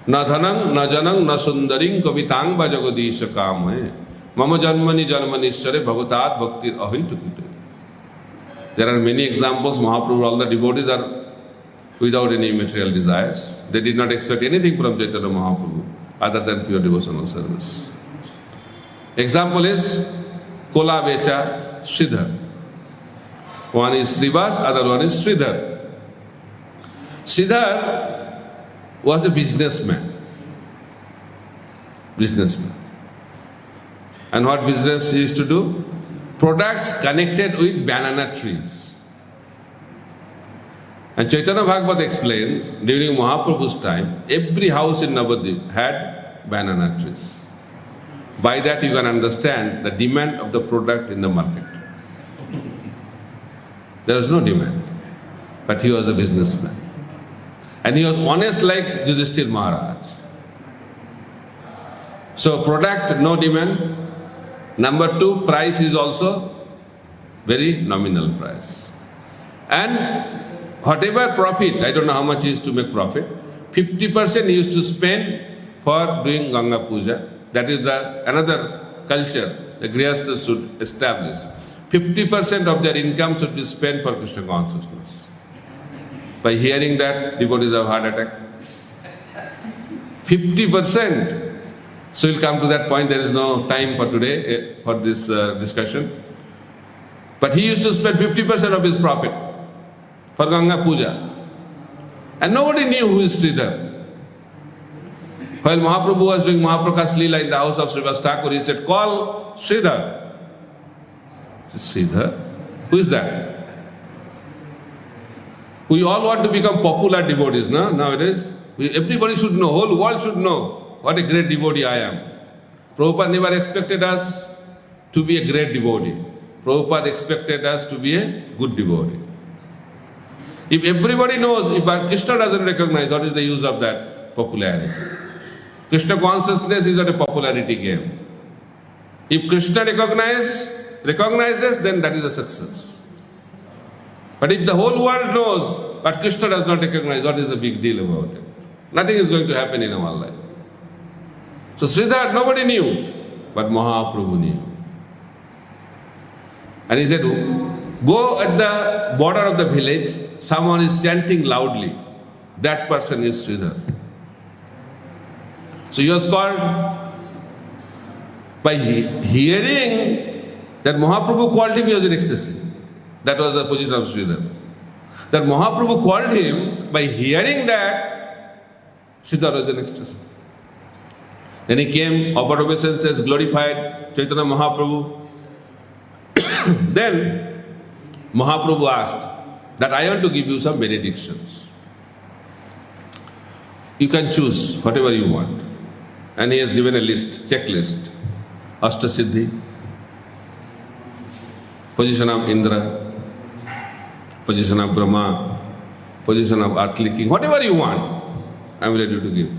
Na dhanang, na janang, na sundaring kavitang va jagadisha kamaye. Mama janmani janmanishare bhagatat bhaktir ahoitukite. There are many examples. Mahaprabhu, all the devotees are without any material desires. They did not expect anything from Chaitanya Mahaprabhu other than pure devotional service. Example is Kola Vecha Sridhar. One is Srivas, other one is Sridhar. Sridhar was a businessman. And what business he used to do? Products connected with banana trees. And Chaitanya Bhagavad explains, during Mahaprabhu's time, every house in Navadvip had banana trees. By that you can understand the demand of the product in the market. There was no demand, but he was a businessman. And he was honest like Yudhishthira Maharaj. So product, no demand. Number two, price is also very nominal price. And whatever profit, I don't know how much he used to make profit, 50% he used to spend for doing Ganga Puja. That is the another culture the Grihasthas should establish. 50% of their income should be spent for Krishna consciousness. By hearing that, devotees have heart attack. 50%. So we'll come to that point. There is no time for today for this discussion. But he used to spend 50% of his profit for Ganga Puja. And nobody knew who is Sridhar. While Mahaprabhu was doing Mahaprakash Leela in the house of Srivas Thakur, he said, call Sridhar. Sridhar? Who is that? We all want to become popular devotees, no? Nowadays. Everybody should know, whole world should know what a great devotee I am. Prabhupada never expected us to be a great devotee. Prabhupada expected us to be a good devotee. If everybody knows, if Krishna doesn't recognize, what is the use of that popularity? Krishna consciousness is not a popularity game. If Krishna recognizes, then that is a success. But if the whole world knows, but Krishna does not recognize, what is the big deal about it? Nothing is going to happen in our life. So Sridhar, nobody knew, but Mahaprabhu knew. And he said, go at the border of the village, someone is chanting loudly. That person is Sridhar. So he was called. By hearing that Mahaprabhu called him, he was in ecstasy. That was the position of Sridhar. That Mahaprabhu called him, by hearing that, Sridhar was in ecstasy. Then he came, offered obeisances, glorified Chaitanya Mahaprabhu. Then Mahaprabhu asked that I want to give you some benedictions. You can choose whatever you want. And he has given a list, checklist. Ashtasiddhi, position of Indra, position of Brahma, position of earthly king, whatever you want, I am ready to give.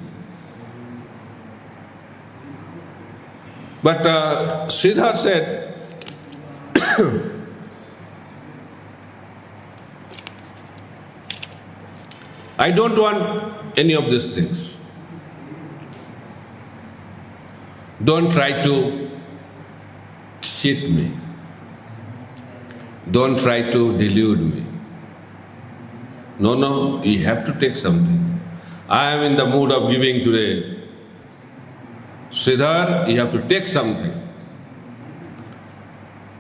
But Sridhar said, I don't want any of these things. Don't try to cheat me. Don't try to delude me. No, you have to take something. I am in the mood of giving today. Sridhar, you have to take something.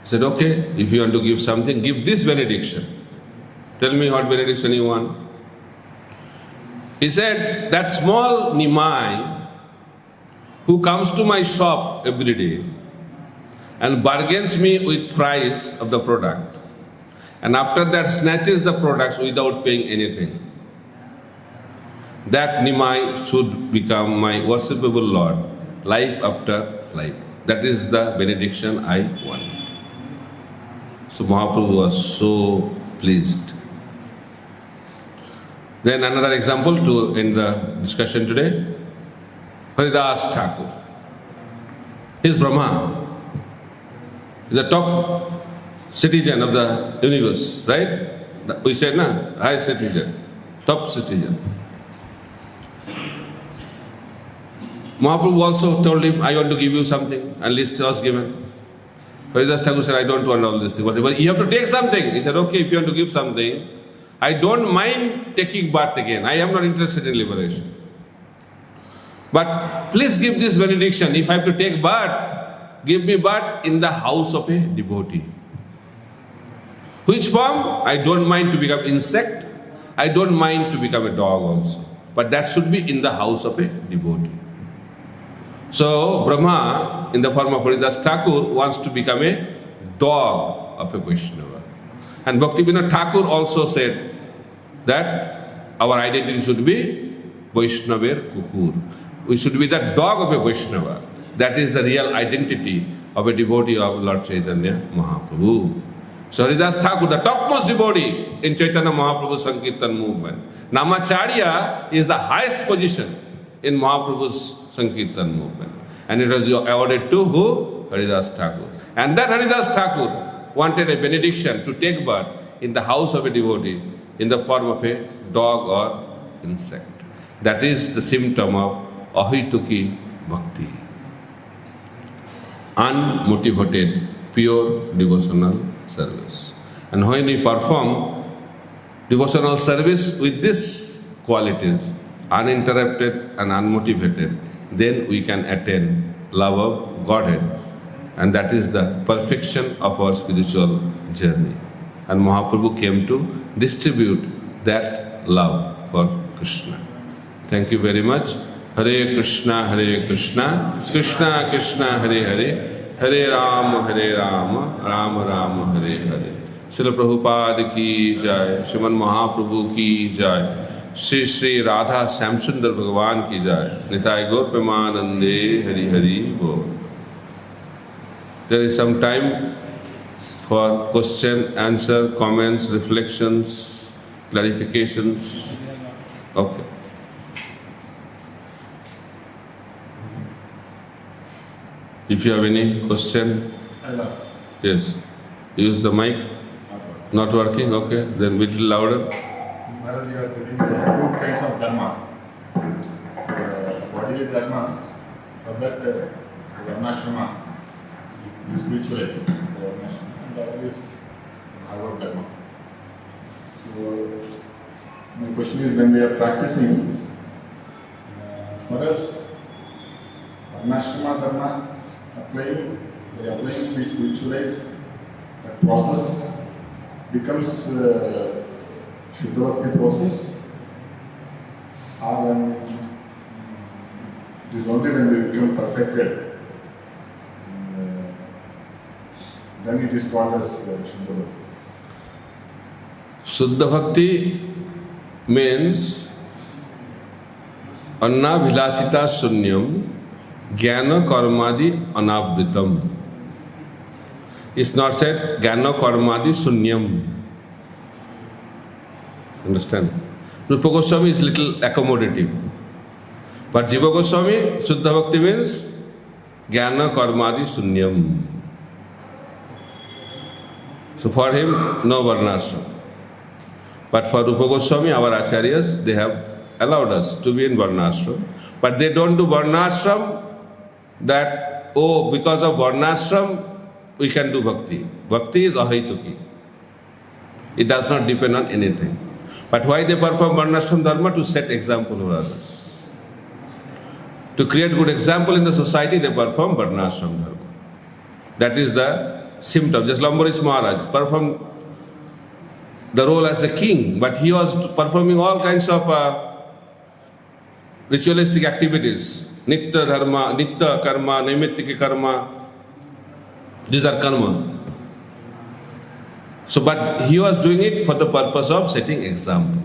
He said, okay, if you want to give something, give this benediction. Tell me what benediction you want. He said, that small Nimai who comes to my shop every day and bargains me with price of the product, and after that snatches the products without paying anything, that Nimai should become my worshipable Lord, life after life. That is the benediction I want. So Mahaprabhu was so pleased. Then another example to end the discussion today. Haridas Thakur. He is Brahma. He is the top citizen of the universe, right? We said, na? High citizen, top citizen. Mahaprabhu also told him, I want to give you something, and list was given. Haridas Thakur said, I don't want all this thing. But you have to take something. He said, okay, if you want to give something, I don't mind taking birth again. I am not interested in liberation. But please give this benediction. If I have to take birth, give me birth in the house of a devotee. Which form? I don't mind to become insect. I don't mind to become a dog also. But that should be in the house of a devotee. So Brahma, in the form of Haridas Thakur, wants to become a dog of a Vaishnava. And Bhaktivinoda Thakur also said that our identity should be Vaishnavar Kukur. We should be the dog of a Vaishnava. That is the real identity of a devotee of Lord Chaitanya Mahaprabhu. So Haridas Thakur, the topmost devotee in Chaitanya Mahaprabhu's Sankirtan movement. Namacharya is the highest position in Mahaprabhu's Sankirtan movement. And it was awarded to who? Haridas Thakur. And that Haridas Thakur wanted a benediction to take birth in the house of a devotee in the form of a dog or insect. That is the symptom of ahituki bhakti. Unmotivated, pure devotional service. And when we perform devotional service with these qualities, uninterrupted and unmotivated, then we can attain love of Godhead. And that is the perfection of our spiritual journey. And Mahaprabhu came to distribute that love for Krishna. Thank you very much. Hare Krishna, Krishna Krishna, Hare Hare, Hare Rama, Rama Rama, Hare Hare. Srila Prabhupada ki jai, Sriman Mahaprabhu ki jai, Shri Shri Radha Samsundar Bhagavan ki jai, Nitai Gaur Premanande, Hari Hari Bol. There is some time for question, answer, comments, reflections, clarifications. Okay. If you have any question, yes. Use the mic. Not working? Okay. Then little louder. Maharaj, you are telling two kinds of dharma. So, what is dharma? For that, varnashrama is spiritualized, the varnashrama, and the other is our dharma. So, my question is, when we are practicing, for us, varnashrama dharma we are applying to be spiritualized, that process becomes Shuddha Bhakti process, or when it is only when we become perfected, then it is called as Shuddha Bhakti. Shuddha Bhakti means Anna Vilasita Sunyam Jnana Karmadi Anavritam. It's not said Jnana Karmadi Sunyam. Understand? Rupa Goswami is little accommodative. But Jiva Goswami, Shuddha Bhakti means Jnana Karmadi Sunyam. So for him, no varnashram. But for Rupa Goswami, our acharyas, they have allowed us to be in varnashram. But they don't do varnashram that, oh, because of varnashram, we can do bhakti. Bhakti is ahaituki. It does not depend on anything. But why they perform varnashram dharma? To set example for others. To create good example in the society, they perform varnashram dharma. That is the symptom. Just Lambaris Maharaj performed the role as a king, but he was performing all kinds of ritualistic activities. Nitya dharma, nitya karma, naimittika karma. These are karma. So, but he was doing it for the purpose of setting example.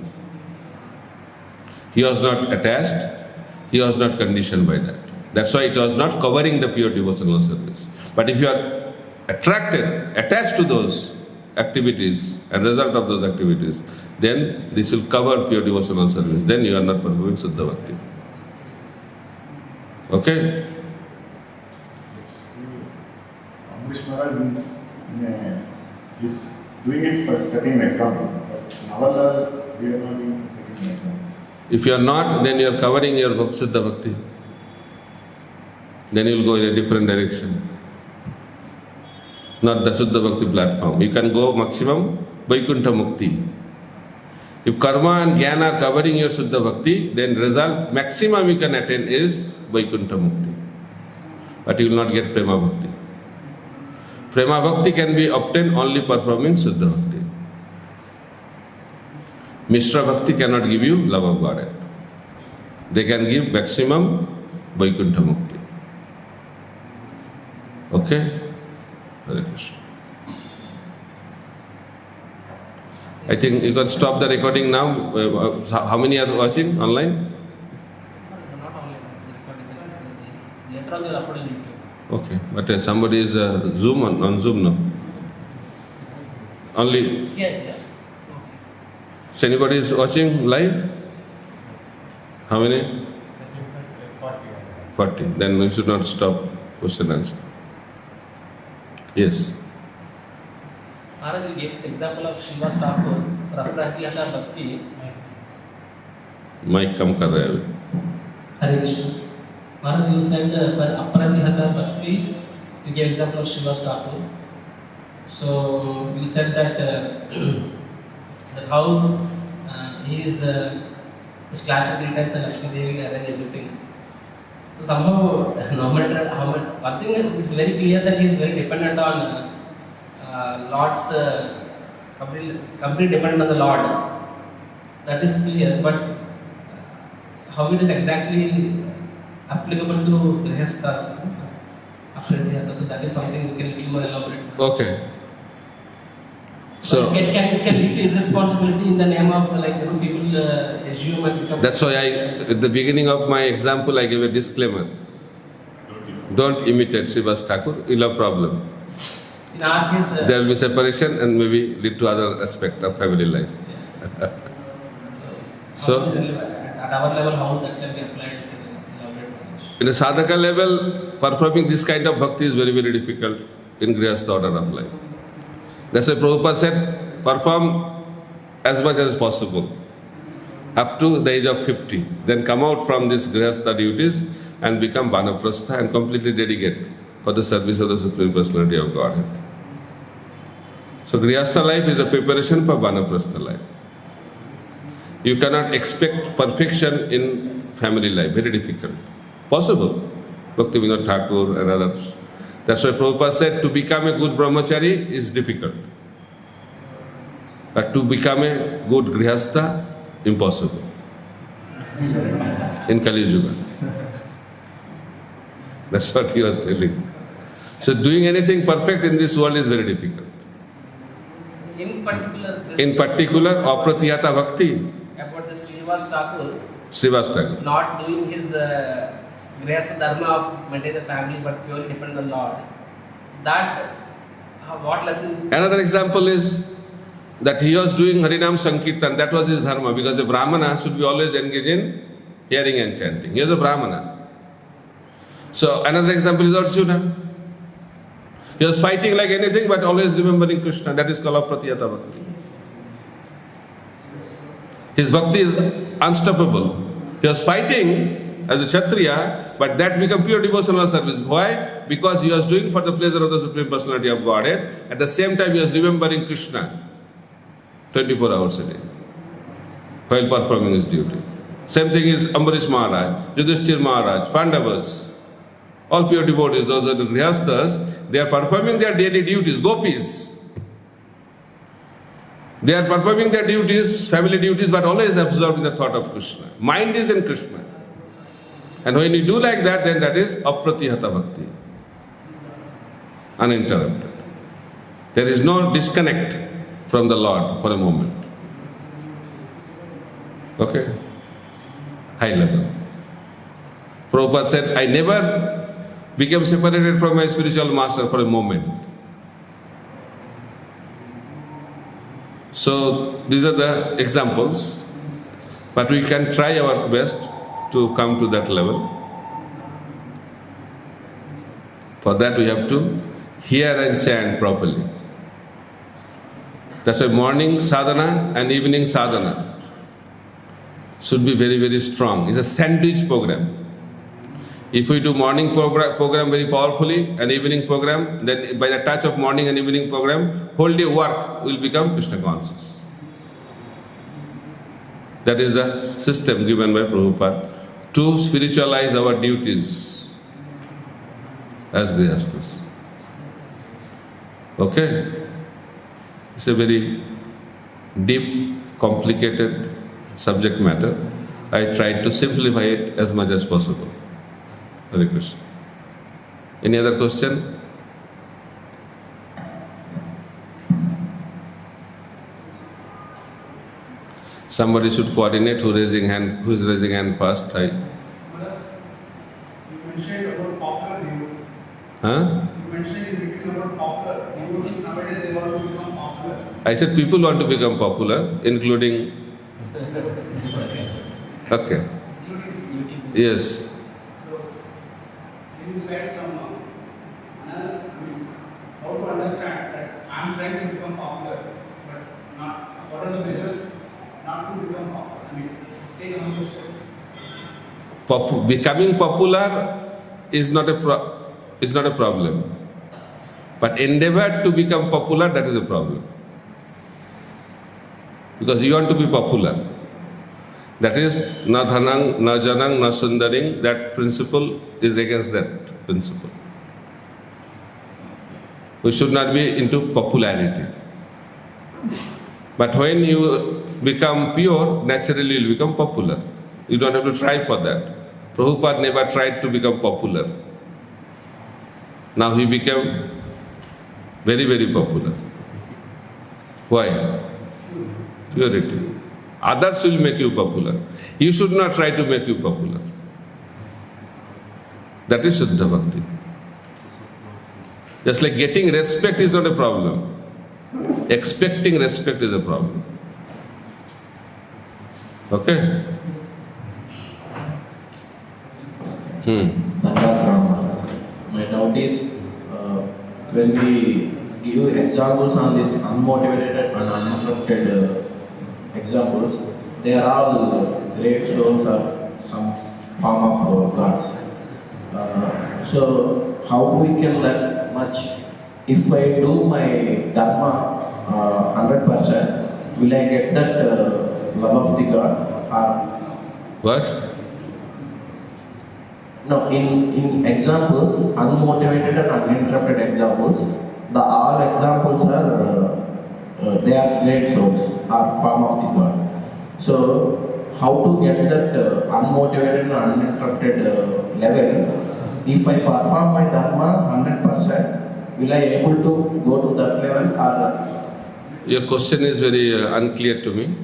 He was not attached, he was not conditioned by that. That's why it was not covering the pure devotional service. But if you are attracted, attached to those activities and result of those activities, then this will cover pure devotional service. Then you are not performing Shuddha Bhakti. Okay? Amrish Maharaj is doing it for setting an example. But in our level, we are not doing it for setting an example. If you are not, then you are covering your Shuddha Bhakti. Then you will go in a different direction. Not the Shuddha Bhakti platform. You can go maximum Vaikuntha Mukti. If karma and jnana are covering your Shuddha Bhakti, then result maximum you can attain is Vaikuntha Mukti. But you will not get Prema Bhakti. Prema Bhakti can be obtained only performing Shuddha Bhakti. Mishra Bhakti cannot give you love of Godhead. They can give maximum Vaikuntha Mukti. Okay? Hare Krishna. I think you can stop the recording now. How many are watching online? Not only later on they will upload on YouTube. Okay, but somebody is Zoom on Zoom now. Only. Yeah. So anybody is watching live? How many? 40. Then we should not stop question answer. Yes. Maharaj, you gave this example of Srivas Thakur for Aprahati Bhakti. Mic come kar raha hai. Hare Krishna. Maharaj, you said for Aparadihata Bhakti, you gave example of Srivas Thakur. So you said that that how he is clapped 3 times and Lakshmi Devi arranged everything. So somehow, no matter how much, one thing it's very clear that he is very dependent on Lord's completely dependent on the Lord. That is clear, but how it is exactly applicable to Grihasthas, Aparadihata. So that is something you can little more elaborate. Okay. So it can lead to irresponsibility in the name of people assume and become. that's why at the beginning of my example, I gave a disclaimer. Don't imitate Srivas Thakur, you'll have problem. In our case, There will be separation and maybe lead to other aspect of family life. yes. So, at our level, how that can be applied? Elaborate knowledge. in a sadhaka level, performing this kind of bhakti is very, very difficult in Grihastha order of life. That's why Prabhupada said, perform as much as possible up to the age of 50. Then come out from these Grihastha duties and become Vanaprastha and completely dedicate for the service of the Supreme Personality of Godhead. So Grihastha life is a preparation for Vanaprastha life. You cannot expect perfection in family life, very difficult. Possible, Bhaktivinoda Thakur and others. That's why Prabhupada said to become a good brahmachari is difficult. But to become a good grihastha, impossible. In Kali Yuga. That's what he was telling. So doing anything perfect in this world is very difficult. In particular, Apratihata Bhakti, about the Srivas Thakur, Srivas not doing his Grihastha Dharma of maintain the family but purely dependent on Lord. That, what lesson? Another example is that he was doing Harinam Sankirtan, that was his dharma, because a Brahmana should be always engaged in hearing and chanting. He was a Brahmana. So another example is Arjuna. He was fighting like anything but always remembering Krishna. That is called Apratihata Bhakti. His bhakti is unstoppable. He was fighting as a Kshatriya, but that became pure devotional service. Why? Because he was doing for the pleasure of the Supreme Personality of Godhead. At the same time, he was remembering Krishna 24 hours a day while performing his duty. Same thing is Ambarish Maharaj, Yudhishthir Maharaj, Pandavas, all pure devotees. Those are the Grihasthas. They are performing their daily duties, gopis. They are performing their duties, family duties, but always absorbed in the thought of Krishna. Mind is in Krishna. And when you do like that, then that is Apratihata Bhakti. Uninterrupted. There is no disconnect from the Lord for a moment. Okay? High level. Prabhupada said, I never became separated from my spiritual master for a moment. So these are the examples, but we can try our best to come to that level. For that we have to hear and chant properly. That's why morning sadhana and evening sadhana should be very, very strong. It's a sandwich program. If we do morning program very powerfully and evening program, then by the touch of morning and evening program, whole day work will become Krishna conscious. That is the system given by Prabhupada to spiritualize our duties as Grihasthas. Okay? It's a very deep, complicated subject matter. I tried to simplify it as much as possible. Hare Krishna. Any other question? Somebody should coordinate who is raising hand first. You mentioned about popular devotee. Huh? You mentioned about popular devotees. Nowadays they want to become popular. I said people want to become popular, including. Okay. Yes. So, can you set some analysis how to understand that I am trying to become popular, but not what are the measures not to become popular? I mean, take some question. becoming popular is not a problem. But endeavor to become popular, that is a problem. Because you want to be popular. That is, na dhanang, na janang, na sundaring, that principle is against that principle. We should not be into popularity. But when you become pure, naturally you will become popular. You don't have to try for that. Prabhupada never tried to become popular. Now he became very, very popular. Why? Purity. Others will make you popular. You should not try to make you popular. That is Shuddha Bhakti. Just like getting respect is not a problem. Expecting respect is a problem. Okay? My doubt is, when we give examples on this unmotivated and uninterrupted examples, they are all great souls or some form of gods. So how we can learn much? If I do my dharma 100%, will I get that love of the God? What? No, in examples, unmotivated and uninterrupted examples, all examples are they are great souls, are form of the God. So how to get that unmotivated and uninterrupted level? If I perform my dharma 100%, will I able to go to that level or? Your question is very unclear to me.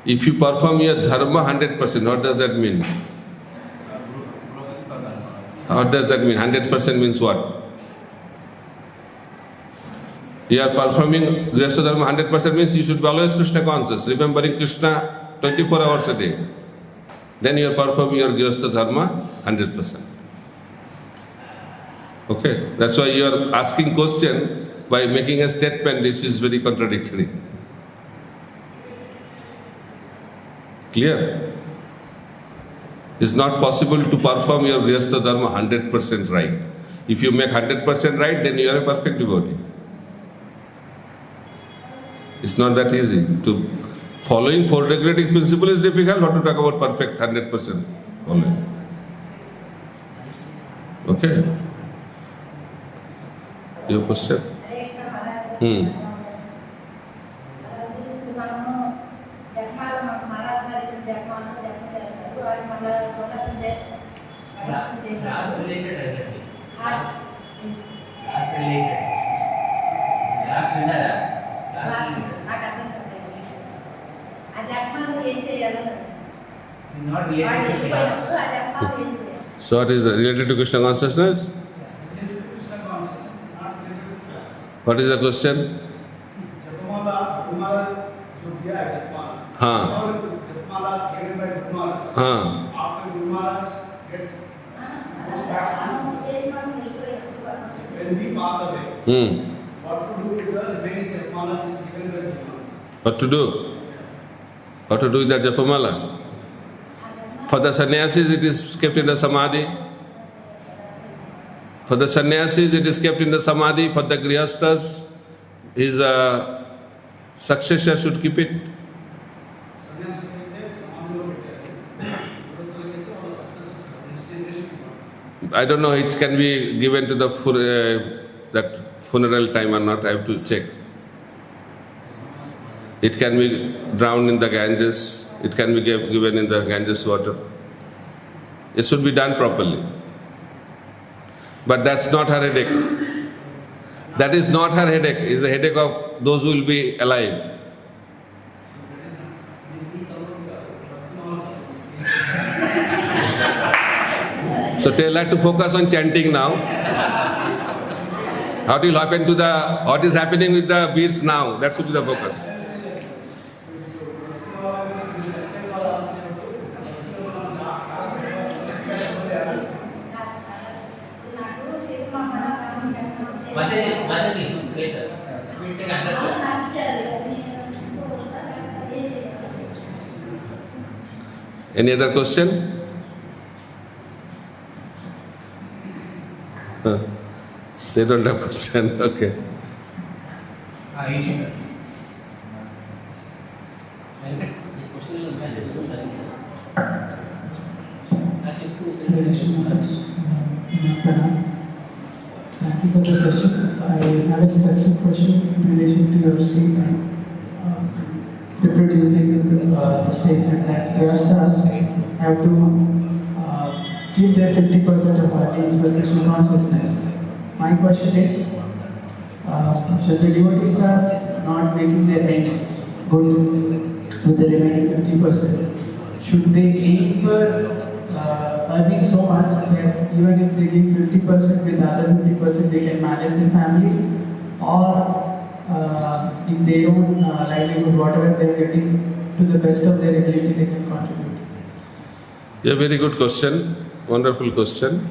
If you perform your dharma 100%, what does that mean? What does that mean? 100% means what? You are performing Grihastha Dharma 100% means you should be always Krishna conscious, remembering Krishna 24 hours a day. Then you are performing your Grihastha Dharma 100%. Okay? That's why you are asking question by making a statement which is very contradictory. Clear? It's not possible to perform your Grihastha Dharma 100% right. If you make 100% right, then you are a perfect devotee. It's not that easy. To following four degrading principle is difficult. How to talk about perfect 100% following? Okay. Your question? Not related to class. So what is related to Krishna consciousness? What is the question? When we pass away, what to do with the remaining Japamala which is given by Japamala? What to do? What to do with that Japamala? For the sannyasis, it is kept in the samadhi. For the sannyasis, it is kept in the samadhi. For the grihasthas, his successor should keep it. I don't know, it can be given to the that funeral time or not, I have to check. It can be drowned in the Ganges, it can be given in the Ganges water. It should be done properly. But that's not her headache. That is not her headache, it is the headache of those who will be alive. So tell her to focus on chanting now. What will happen to what is happening with the beads now? That should be the focus. Any other question? They don't have question. Okay. Aisha. Thank you for the session. I have a specific question in relation to your statement. Reproducing the statement that Grihasthas have to give their 50% of earnings for Krishna consciousness. My question is, the devotees are not making their ends good with the remaining 50%. Should they aim for earning so much that even if they give 50% with the other 50% they can manage their family, or in their own livelihood, whatever they are getting, to the best of their ability they can contribute? A very good question, wonderful question.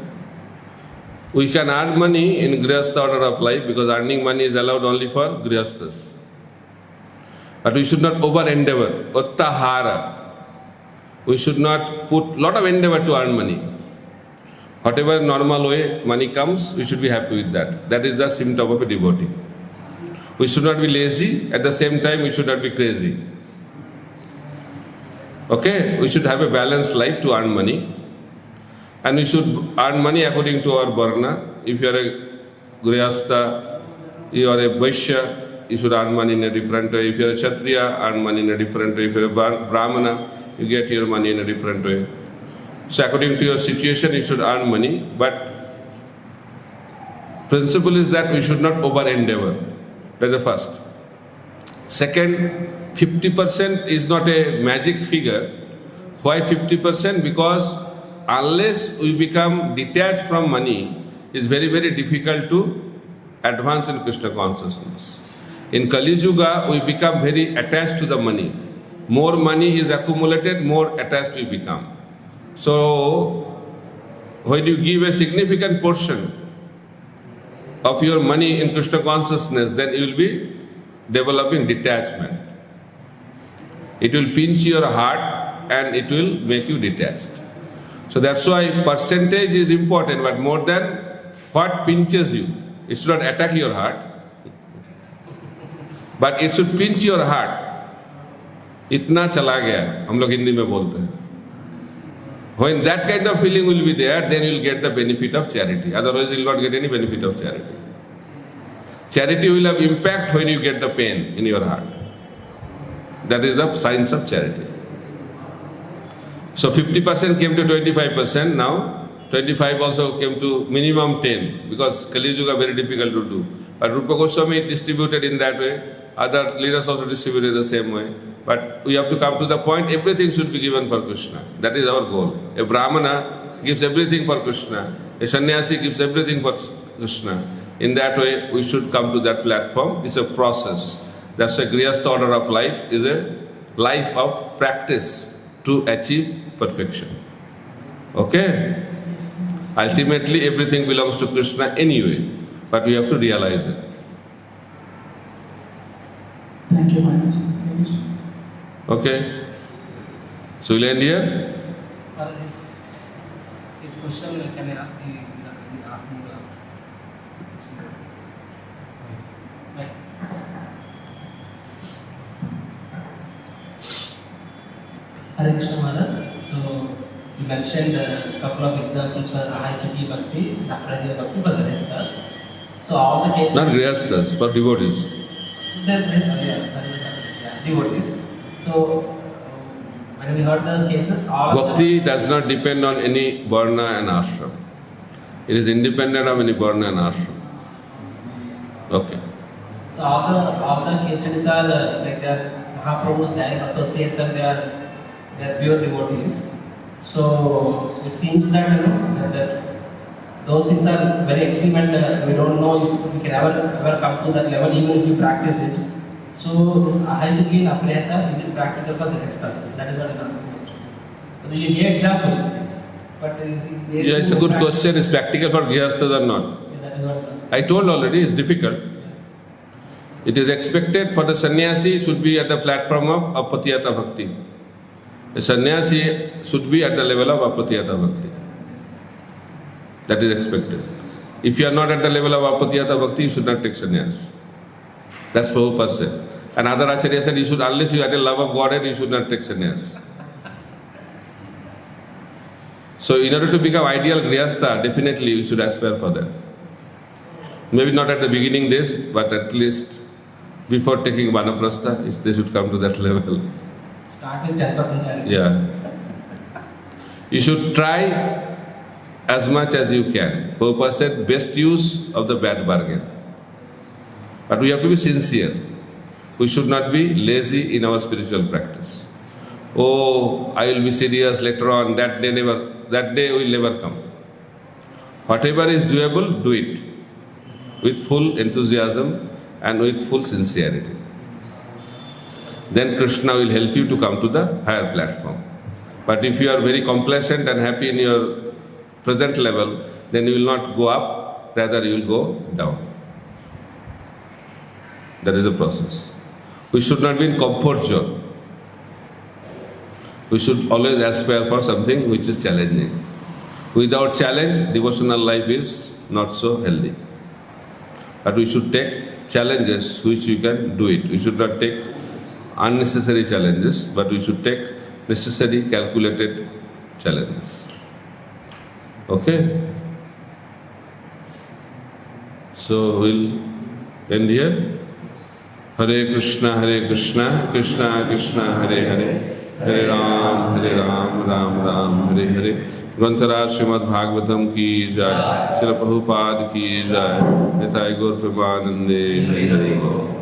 We can earn money in Grihastha order of life because earning money is allowed only for Grihasthas. But we should not over endeavor, uttahara. We should not put lot of endeavor to earn money. Whatever normal way money comes, we should be happy with that. That is the symptom of a devotee. We should not be lazy, at the same time we should not be crazy. Okay? We should have a balanced life to earn money. And we should earn money according to our varna. If you are a Grihastha, you are a Vaishya, you should earn money in a different way. If you are a Kshatriya, earn money in a different way. If you are a Brahmana, you get your money in a different way. So according to your situation, you should earn money. But principle is that we should not over endeavor. That's the first. Second, 50% is not a magic figure. Why 50%? Because unless we become detached from money, it's very, very difficult to advance in Krishna consciousness. In Kali Yuga, we become very attached to the money. More money is accumulated, more attached we become. So, when you give a significant portion of your money in Krishna consciousness, then you will be developing detachment. It will pinch your heart and it will make you detached. So that's why percentage is important, but more than what pinches you. It should not attack your heart, but it should pinch your heart. इतना चला गया, हम लोग हिंदी में बोलते हैं. When that kind of feeling will be there, then you will get the benefit of charity. Otherwise, you will not get any benefit of charity. Charity will have impact when you get the pain in your heart. That is the science of charity. So 50% came to 25%, now 25 also came to minimum 10, because Kali Yuga very difficult to do. But Rupa Goswami distributed in that way, other leaders also distributed the same way. But we have to come to the point, everything should be given for Krishna. That is our goal. A Brahmana gives everything for Krishna. A sannyasi gives everything for Krishna. In that way, we should come to that platform. It's a process. That's why Grihastha order of life is a life of practice to achieve perfection. Okay? Ultimately, everything belongs to Krishna anyway, but we have to realize it. Thank you, Maharaj. Okay? So we'll end here. His question, can I ask you? Ask him to ask. Right. Hare Krishna Maharaj. So you mentioned a couple of examples for Ahayaki Bhakti, Prachar Bhakti, for the Grihasthas. So all the cases. Not Grihasthas, for devotees. Devotees. So when we heard those cases, all Bhakti does not depend on any varna and ashram. It is independent of any varna and ashram. Okay. So all the case studies are like they are Mahaprabhu's direct associates and they are pure devotees. So it seems that that those things are very extreme and we don't know if we can ever come to that level even if we practice it. So this Ahayaki Apriyata, is it practical for the Grihasthas? That is what I'm asking. So you give example, but Yeah, it's a good question. Is practical for Grihasthas or not? Yeah, that is what I'm asking. I told already, it's difficult. It is expected for the sannyasi should be at the platform of apatiyata bhakti. A sannyasi should be at the level of apatiyata bhakti. That is expected. If you are not at the level of apatiyata bhakti, you should not take sannyas. That's Prabhupada said. And other Acharya said, you should, unless you are at a love of Godhead, you should not take sannyas. So in order to become ideal grihastha, definitely you should aspire for that. Maybe not at the beginning days, but at least before taking vanaprastha, they should come to that level. Start with 10% charity. Yeah. You should try as much as you can. Prabhupada said, best use of the bad bargain. But we have to be sincere. We should not be lazy in our spiritual practice. Oh, I will be serious later on, that day will never come. Whatever is doable, do it with full enthusiasm and with full sincerity. Then Krishna will help you to come to the higher platform. But if you are very complacent and happy in your present level, then you will not go up, rather you will go down. That is the process. We should not be in comfort zone. We should always aspire for something which is challenging. Without challenge, devotional life is not so healthy. But we should take challenges which we can do it. We should not take unnecessary challenges, but we should take necessary calculated challenges. Okay? So we'll end here. Hare Krishna, Krishna Krishna, Hare Hare, Hare Ram, Ram Ram, Hare Hare. Grantharaj Srimad Bhagavatam ki jai, Srila Prabhupada ki jai, Nitai Gaur Premanande, Hare Hare.